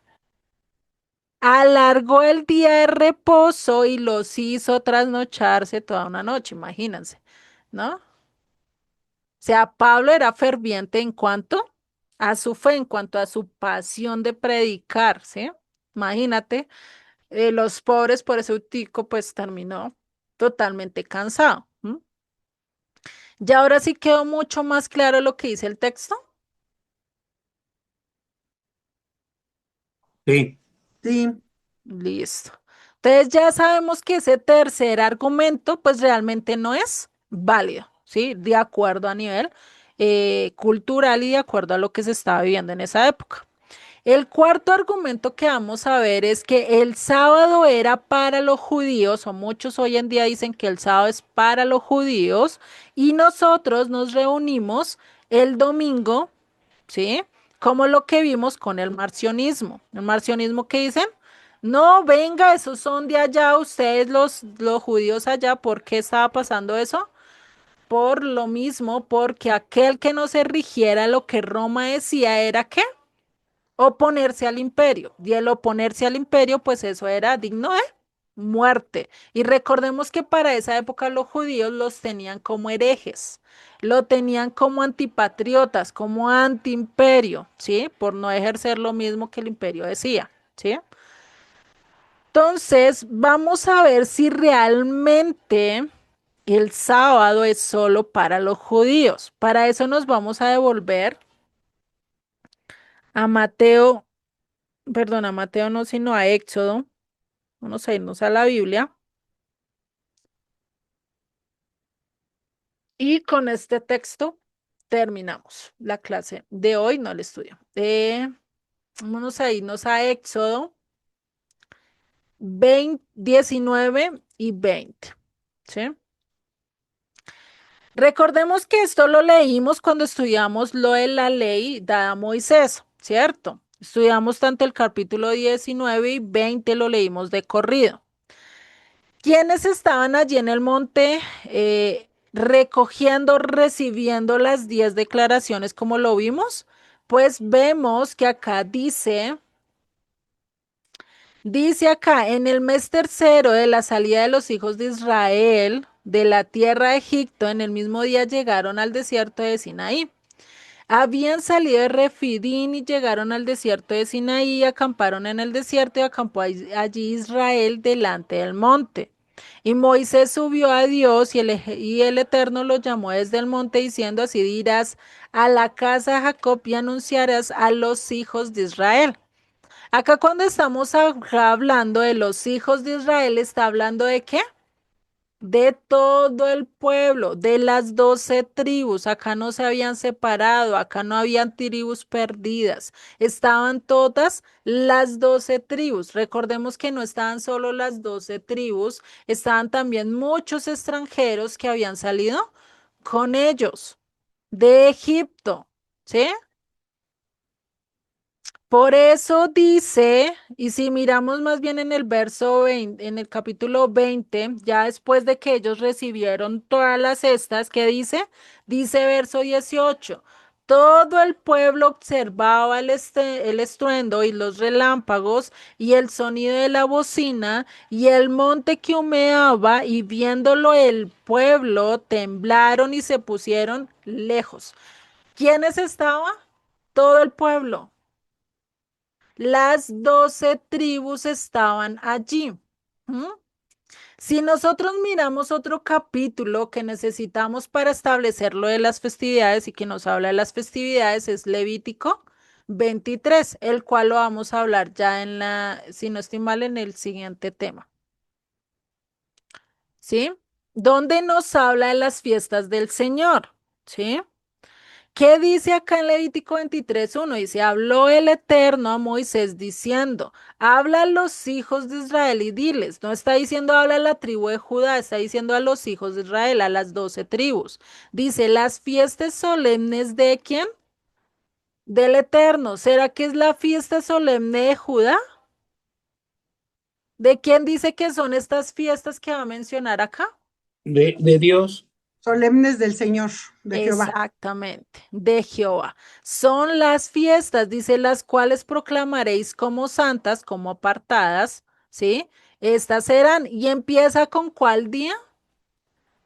Alargó el día de reposo y los hizo trasnocharse toda una noche, imagínense, ¿no? O sea, Pablo era ferviente en cuanto a su fe, en cuanto a su pasión de predicar, ¿sí? Imagínate, los pobres por ese utico, pues terminó totalmente cansado. ¿M? Y ahora sí quedó mucho más claro lo que dice el texto. Sí. Sí. Listo. Entonces ya sabemos que ese tercer argumento pues realmente no es válido, ¿sí? De acuerdo a nivel cultural y de acuerdo a lo que se estaba viviendo en esa época. El cuarto argumento que vamos a ver es que el sábado era para los judíos, o muchos hoy en día dicen que el sábado es para los judíos, y nosotros nos reunimos el domingo, ¿sí? Como lo que vimos con el marcionismo. ¿El marcionismo qué dicen? No, venga, esos son de allá, ustedes los judíos allá, ¿por qué estaba pasando eso? Por lo mismo, porque aquel que no se rigiera lo que Roma decía era ¿qué? oponerse al imperio. Y el oponerse al imperio, pues eso era digno de muerte. Y recordemos que para esa época los judíos los tenían como herejes, lo tenían como antipatriotas, como antiimperio, ¿sí? Por no ejercer lo mismo que el imperio decía, ¿sí? Entonces, vamos a ver si realmente el sábado es solo para los judíos. Para eso nos vamos a devolver a Mateo, perdón, a Mateo no, sino a Éxodo. Vamos a irnos a la Biblia. Y con este texto terminamos la clase de hoy, no el estudio. Vamos a irnos a Éxodo 20, 19 y 20. ¿Sí? Recordemos que esto lo leímos cuando estudiamos lo de la ley dada a Moisés, ¿cierto? Estudiamos tanto el capítulo 19 y 20, lo leímos de corrido. ¿Quiénes estaban allí en el monte recogiendo, recibiendo las 10 declaraciones como lo vimos? Pues vemos que acá dice acá, en el mes tercero de la salida de los hijos de Israel de la tierra de Egipto, en el mismo día llegaron al desierto de Sinaí. Habían salido de Refidín y llegaron al desierto de Sinaí y acamparon en el desierto y acampó allí Israel delante del monte. Y Moisés subió a Dios y el Eterno lo llamó desde el monte diciendo, así dirás a la casa de Jacob y anunciarás a los hijos de Israel. Acá cuando estamos acá hablando de los hijos de Israel, ¿está hablando de qué? De todo el pueblo, de las 12 tribus. Acá no se habían separado, acá no habían tribus perdidas. Estaban todas las 12 tribus. Recordemos que no estaban solo las 12 tribus, estaban también muchos extranjeros que habían salido con ellos de Egipto, ¿sí? Por eso dice, y si miramos más bien en el verso 20, en el capítulo 20, ya después de que ellos recibieron todas las cestas, ¿qué dice? Dice verso 18, todo el pueblo observaba el estruendo y los relámpagos y el sonido de la bocina y el monte que humeaba y viéndolo el pueblo temblaron y se pusieron lejos. ¿Quiénes estaban? Todo el pueblo. Las 12 tribus estaban allí. ¿Mm? Si nosotros miramos otro capítulo que necesitamos para establecer lo de las festividades y que nos habla de las festividades es Levítico 23, el cual lo vamos a hablar ya si no estoy mal, en el siguiente tema. ¿Sí? Donde nos habla de las fiestas del Señor. ¿Sí? ¿Qué dice acá en Levítico 23:1? Dice, habló el Eterno a Moisés diciendo, habla a los hijos de Israel y diles, no está diciendo habla a la tribu de Judá, está diciendo a los hijos de Israel, a las 12 tribus. Dice, las fiestas solemnes de ¿quién? Del Eterno. ¿Será que es la fiesta solemne de Judá? ¿De quién dice que son estas fiestas que va a mencionar acá? de Dios. Solemnes del Señor, de Jehová. Exactamente, de Jehová. Son las fiestas, dice, las cuales proclamaréis como santas, como apartadas, ¿sí? Estas serán, y empieza con ¿cuál día?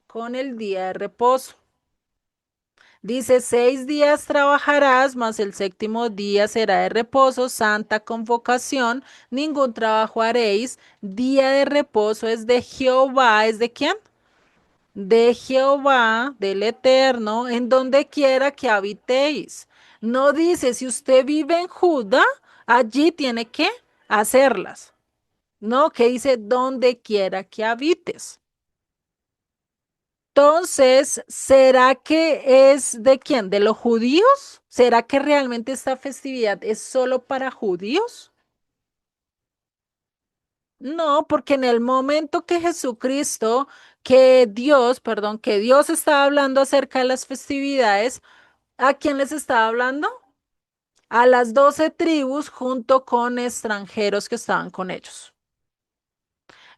Con el día de reposo. Dice, 6 días trabajarás, mas el séptimo día será de reposo, santa convocación, ningún trabajo haréis. Día de reposo es de Jehová, ¿es de quién? De Jehová, del Eterno, en donde quiera que habitéis. No dice, si usted vive en Judá, allí tiene que hacerlas. No, que dice, donde quiera que habites. Entonces, ¿será que es de quién? ¿De los judíos? ¿Será que realmente esta festividad es solo para judíos? No, porque en el momento que Jesucristo, que Dios estaba hablando acerca de las festividades, ¿a quién les estaba hablando? A las 12 tribus junto con extranjeros que estaban con ellos.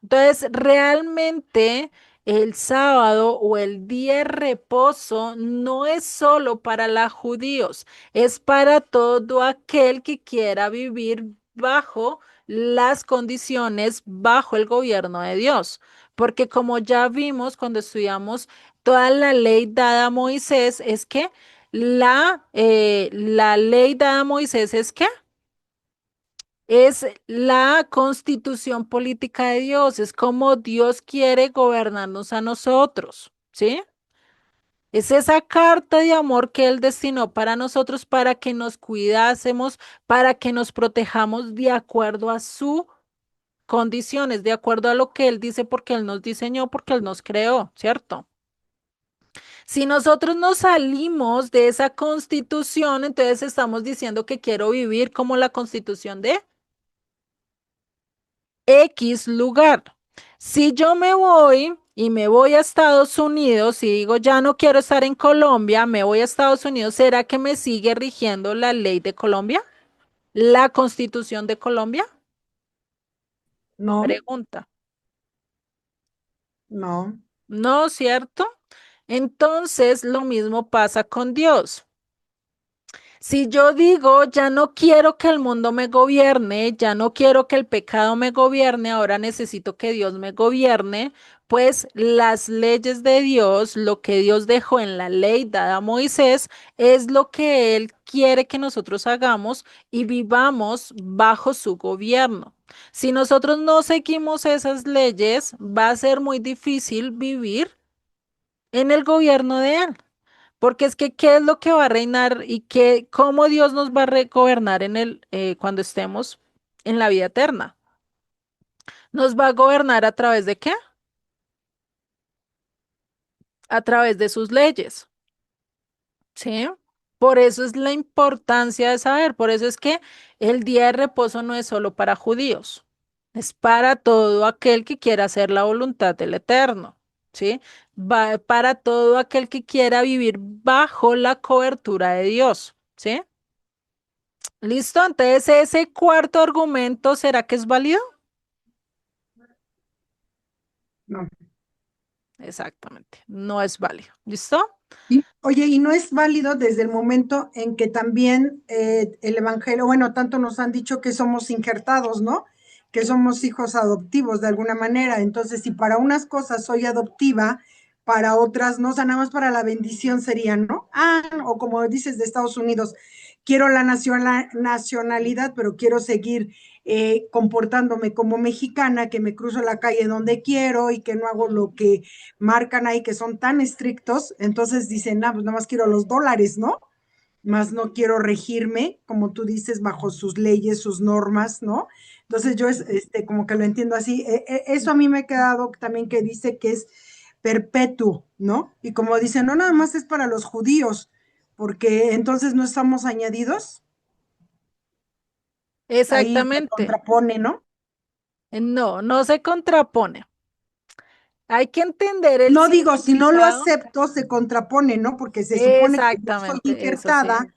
Entonces, realmente el sábado o el día de reposo no es solo para los judíos, es para todo aquel que quiera vivir bajo las condiciones, bajo el gobierno de Dios. Porque como ya vimos cuando estudiamos toda la ley dada a Moisés, es que la ley dada a Moisés es que es la constitución política de Dios, es como Dios quiere gobernarnos a nosotros, ¿sí? Es esa carta de amor que Él destinó para nosotros, para que nos cuidásemos, para que nos protejamos de acuerdo a sus condiciones, de acuerdo a lo que Él dice, porque Él nos diseñó, porque Él nos creó, ¿cierto? Si nosotros nos salimos de esa constitución, entonces estamos diciendo que quiero vivir como la constitución de X lugar. Si yo me voy y me voy a Estados Unidos y digo, ya no quiero estar en Colombia, me voy a Estados Unidos, ¿será que me sigue rigiendo la ley de Colombia? ¿La constitución de Colombia? No, Pregunta. no. ¿No, cierto? Entonces, lo mismo pasa con Dios. Si yo digo, ya no quiero que el mundo me gobierne, ya no quiero que el pecado me gobierne, ahora necesito que Dios me gobierne, pues las leyes de Dios, lo que Dios dejó en la ley dada a Moisés, es lo que Él quiere que nosotros hagamos y vivamos bajo su gobierno. Si nosotros no seguimos esas leyes, va a ser muy difícil vivir en el gobierno de Él. Porque es que, ¿qué es lo que va a reinar y qué, cómo Dios nos va a gobernar en cuando estemos en la vida eterna? ¿Nos va a gobernar a través de qué? A través de sus leyes, ¿sí? Por eso es la importancia de saber, por eso es que el día de reposo no es solo para judíos, es para todo aquel que quiera hacer la voluntad del Eterno, ¿sí? Va para todo aquel que quiera vivir bajo la cobertura de Dios, ¿sí? ¿Listo? Entonces, ese cuarto argumento, ¿será que es válido? No. Exactamente, no es válido. ¿Listo? Oye, y no es válido desde el momento en que también el Evangelio, bueno, tanto nos han dicho que somos injertados, ¿no? Que somos hijos adoptivos de alguna manera. Entonces, si para unas cosas soy adoptiva, para otras no, o sea, nada más para la bendición sería, ¿no? Ah, o como dices de Estados Unidos, quiero la nacionalidad, pero quiero seguir comportándome como mexicana, que me cruzo la calle donde quiero y que no hago lo que marcan ahí, que son tan estrictos, entonces dicen, ah, pues nada más quiero los dólares, ¿no? Más no quiero regirme, como tú dices, bajo sus leyes, sus normas, ¿no? Entonces yo como que lo entiendo así. Eso a mí me ha quedado también que dice que es perpetuo, ¿no? Y como dicen, no nada más es para los judíos, porque entonces no estamos añadidos, ahí se Exactamente. contrapone, ¿no? No, no se contrapone. Hay que entender el No digo, si no lo significado. acepto, se contrapone, ¿no? Porque se supone que yo soy Exactamente, eso sí. injertada,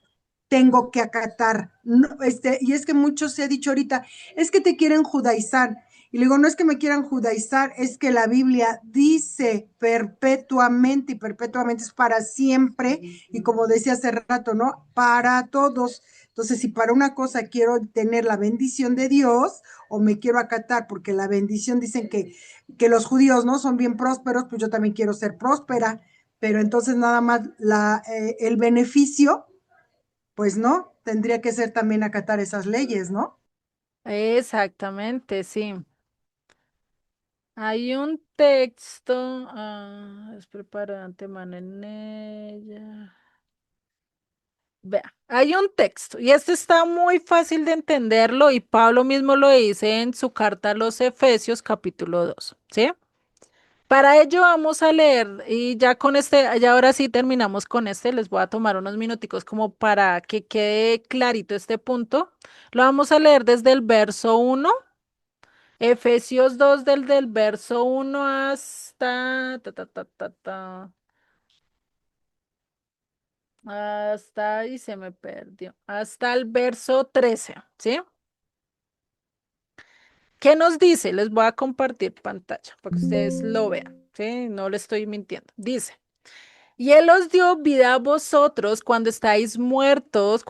tengo que acatar. No, y es que mucho se ha dicho ahorita, es que te quieren judaizar. Y le digo, no es que me quieran judaizar, es que la Biblia dice perpetuamente, y perpetuamente es para siempre, y como decía hace rato, ¿no? Para todos. Entonces, si para una cosa quiero tener la bendición de Dios, o me quiero acatar, porque la bendición dicen que los judíos no son bien prósperos, pues yo también quiero ser próspera, pero entonces nada más el beneficio pues no, tendría que ser también acatar esas leyes, ¿no? Exactamente, sí. Hay un texto, es preparado de antemano en ella. Vea, hay un texto y esto está muy fácil de entenderlo y Pablo mismo lo dice en su carta a los Efesios capítulo 2, ¿sí? Para ello vamos a leer y ya con este, ya ahora sí terminamos con este, les voy a tomar unos minuticos como para que quede clarito este punto. Lo vamos a leer desde el verso 1, Efesios 2 del verso 1 hasta, hasta, y se me perdió, hasta el verso 13, ¿sí? ¿Qué nos dice? Les voy a compartir pantalla para que ustedes lo vean. ¿sí? No le estoy mintiendo. Dice, y Él os dio vida a vosotros cuando estabais muertos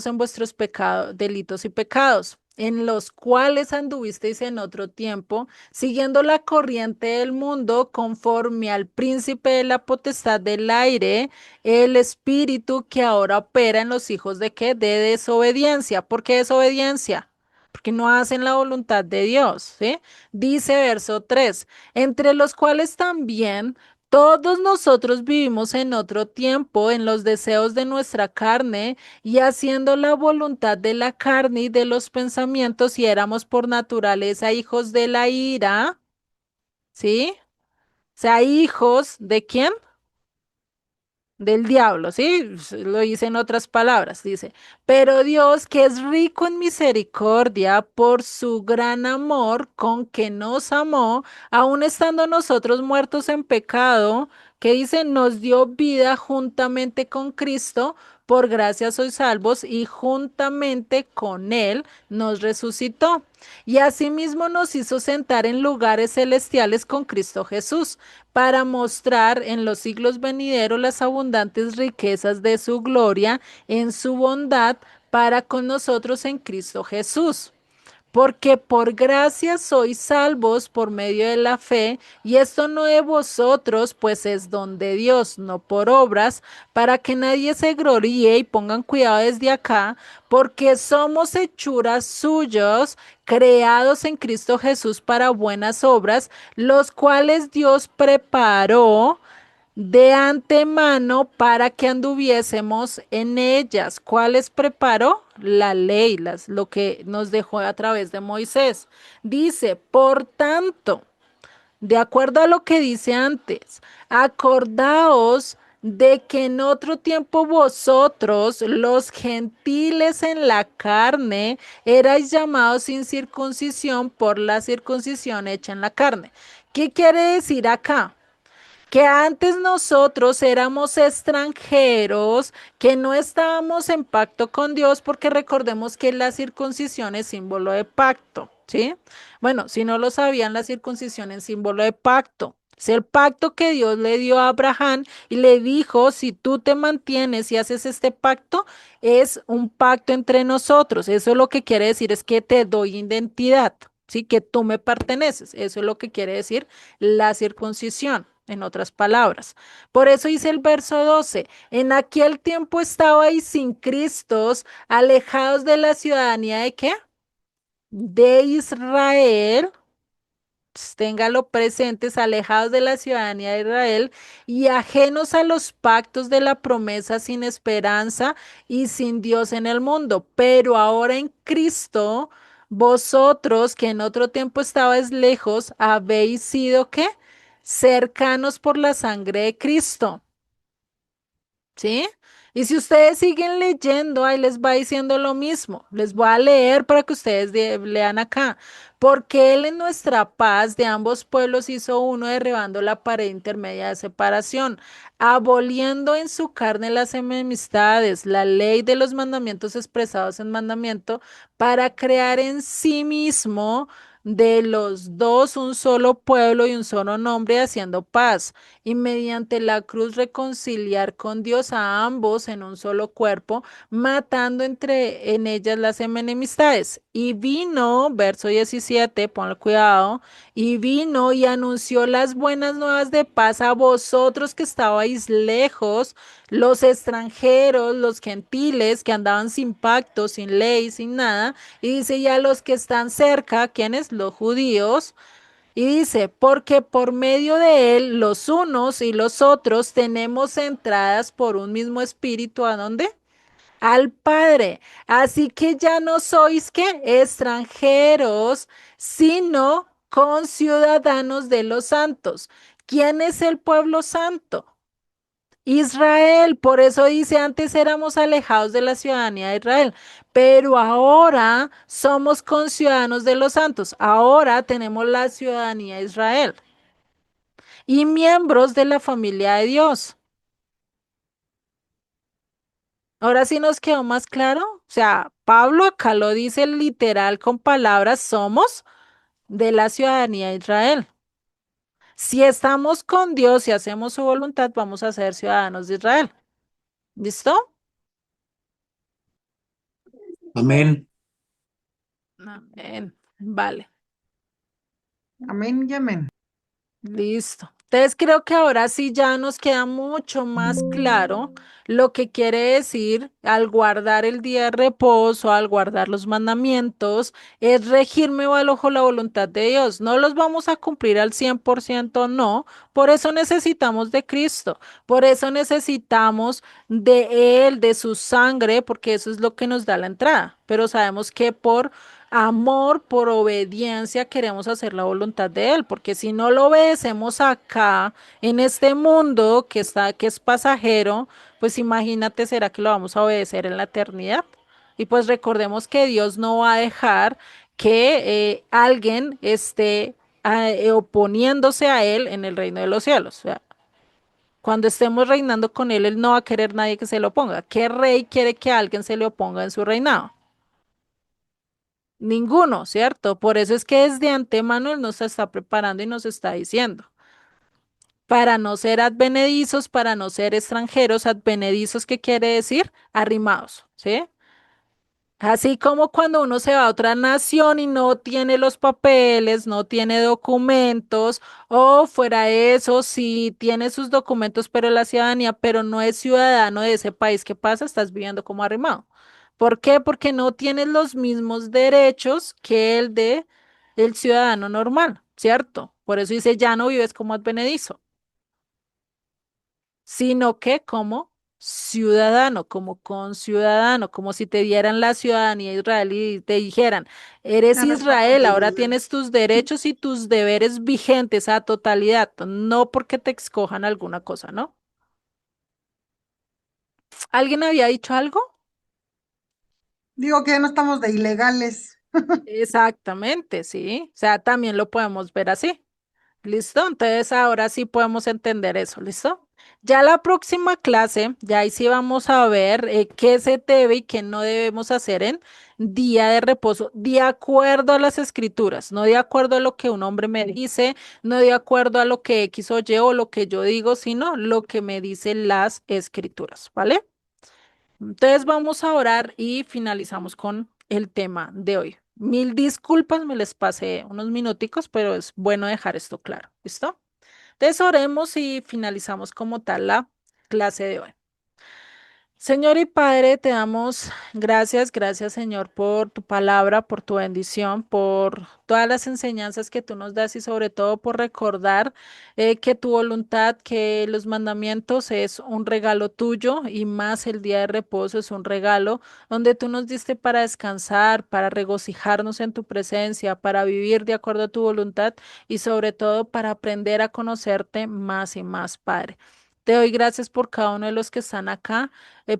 en vuestros pecados, delitos y pecados, en los cuales anduvisteis en otro tiempo, siguiendo la corriente del mundo, conforme al príncipe de la potestad del aire, el espíritu que ahora opera en los hijos de qué? De desobediencia. ¿Por qué desobediencia? Porque no hacen la voluntad de Dios, ¿sí? Dice verso 3, entre los cuales también todos nosotros vivimos en otro tiempo, en los deseos de nuestra carne y haciendo la voluntad de la carne y de los pensamientos, y éramos por naturaleza hijos de la ira, ¿sí? O sea, hijos de quién? Del diablo, ¿sí? Lo dice en otras palabras, dice, pero Dios que es rico en misericordia por su gran amor con que nos amó, aun estando nosotros muertos en pecado, que dice, nos dio vida juntamente con Cristo, por gracia sois salvos y juntamente con Él nos resucitó. Y asimismo nos hizo sentar en lugares celestiales con Cristo Jesús para mostrar en los siglos venideros las abundantes riquezas de su gloria en su bondad para con nosotros en Cristo Jesús. Porque por gracia sois salvos por medio de la fe, y esto no de vosotros, pues es don de Dios, no por obras, para que nadie se gloríe, y pongan cuidado desde acá, porque somos hechuras suyos, creados en Cristo Jesús para buenas obras, los cuales Dios preparó de antemano para que anduviésemos en ellas. ¿Cuáles preparó? La ley, lo que nos dejó a través de Moisés. Dice, por tanto, de acuerdo a lo que dice antes, acordaos de que en otro tiempo vosotros, los gentiles en la carne, erais llamados sin circuncisión por la circuncisión hecha en la carne. ¿Qué quiere decir acá? Que antes nosotros éramos extranjeros, que no estábamos en pacto con Dios, porque recordemos que la circuncisión es símbolo de pacto, ¿sí? Bueno, si no lo sabían, la circuncisión es símbolo de pacto. Es el pacto que Dios le dio a Abraham y le dijo, si tú te mantienes y haces este pacto, es un pacto entre nosotros. Eso lo que quiere decir es que te doy identidad, ¿sí? Que tú me perteneces. Eso es lo que quiere decir la circuncisión, en otras palabras. Por eso dice el verso 12, en aquel tiempo estabais sin Cristos, alejados de la ciudadanía de qué? De Israel. Téngalo presentes, alejados de la ciudadanía de Israel y ajenos a los pactos de la promesa, sin esperanza y sin Dios en el mundo. Pero ahora en Cristo, vosotros que en otro tiempo estabais lejos, habéis sido ¿qué? Cercanos por la sangre de Cristo. ¿Sí? Y si ustedes siguen leyendo, ahí les va diciendo lo mismo. Les voy a leer para que ustedes lean acá. Porque Él en nuestra paz de ambos pueblos hizo uno, derribando la pared intermedia de separación, aboliendo en su carne las enemistades, la ley de los mandamientos expresados en mandamiento, para crear en sí mismo de los dos un solo pueblo y un solo nombre, haciendo paz y mediante la cruz reconciliar con Dios a ambos en un solo cuerpo, matando en ellas las enemistades. Y vino, verso 17, ponle cuidado, y vino y anunció las buenas nuevas de paz a vosotros que estabais lejos, los extranjeros, los gentiles que andaban sin pacto, sin ley, sin nada. Y dice ya los que están cerca, ¿quiénes? Los judíos, y dice, porque por medio de él los unos y los otros tenemos entradas por un mismo espíritu, ¿a dónde? Al Padre. Así que ya no sois ¿qué? Extranjeros, sino conciudadanos de los santos. ¿Quién es el pueblo santo? Israel, por eso dice, antes éramos alejados de la ciudadanía de Israel, pero ahora somos conciudadanos de los santos, ahora tenemos la ciudadanía de Israel y miembros de la familia de Dios. Ahora sí nos quedó más claro, o sea, Pablo acá lo dice literal con palabras, somos de la ciudadanía de Israel. Si estamos con Dios y hacemos su voluntad, vamos a ser ciudadanos de Israel. ¿Listo? Amén. Amén. Vale. Amén y amén. Listo. Entonces creo que ahora sí ya nos queda mucho más claro lo que quiere decir al guardar el día de reposo, al guardar los mandamientos, es regirme bajo la voluntad de Dios. No los vamos a cumplir al 100%, no. Por eso necesitamos de Cristo, por eso necesitamos de Él, de su sangre, porque eso es lo que nos da la entrada. Pero sabemos que por amor, por obediencia, queremos hacer la voluntad de Él, porque si no lo obedecemos acá, en este mundo que es pasajero, pues imagínate, ¿será que lo vamos a obedecer en la eternidad? Y pues recordemos que Dios no va a dejar que alguien esté oponiéndose a Él en el reino de los cielos. O sea, cuando estemos reinando con Él, Él no va a querer nadie que se lo oponga. ¿Qué rey quiere que alguien se le oponga en su reinado? Ninguno, ¿cierto? Por eso es que desde antemano Él nos está preparando y nos está diciendo, para no ser advenedizos, para no ser extranjeros, advenedizos, ¿qué quiere decir? Arrimados, ¿sí? Así como cuando uno se va a otra nación y no tiene los papeles, no tiene documentos, o fuera de eso, sí tiene sus documentos, pero la ciudadanía, pero no es ciudadano de ese país, ¿qué pasa? Estás viviendo como arrimado. ¿Por qué? Porque no tienes los mismos derechos que el de el ciudadano normal, ¿cierto? Por eso dice, ya no vives como advenedizo, sino que como ciudadano, como conciudadano, como si te dieran la ciudadanía israelí y te dijeran, eres Una Israel, ahora responsabilidad. tienes tus derechos y tus deberes vigentes a totalidad, no porque te escojan alguna cosa, ¿no? ¿Alguien había dicho algo? Digo que no estamos de ilegales. Exactamente, sí. O sea, también lo podemos ver así. ¿Listo? Entonces ahora sí podemos entender eso, ¿listo? Ya la próxima clase, ya ahí sí vamos a ver qué se debe y qué no debemos hacer en día de reposo, de acuerdo a las escrituras, no de acuerdo a lo que un hombre me dice, no de acuerdo a lo que X o Y o lo que yo digo, sino lo que me dicen las escrituras, ¿vale? Entonces vamos a orar y finalizamos con el tema de hoy. Mil disculpas, me les pasé unos minuticos, pero es bueno dejar esto claro. ¿Listo? Entonces oremos y finalizamos como tal la clase de hoy. Señor y Padre, te damos gracias, gracias Señor por tu palabra, por tu bendición, por todas las enseñanzas que tú nos das y sobre todo por recordar que tu voluntad, que los mandamientos es un regalo tuyo y más el día de reposo es un regalo donde tú nos diste para descansar, para regocijarnos en tu presencia, para vivir de acuerdo a tu voluntad y sobre todo para aprender a conocerte más y más, Padre. Te doy gracias por cada uno de los que están acá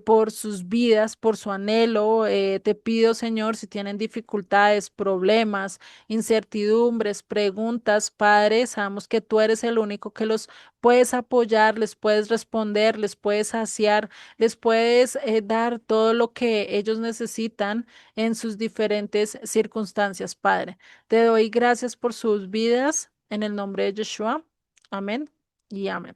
por sus vidas, por su anhelo. Te pido, Señor, si tienen dificultades, problemas, incertidumbres, preguntas, Padre, sabemos que tú eres el único que los puedes apoyar, les puedes responder, les puedes saciar, les puedes dar todo lo que ellos necesitan en sus diferentes circunstancias, Padre. Te doy gracias por sus vidas en el nombre de Yeshua. Amén y amén.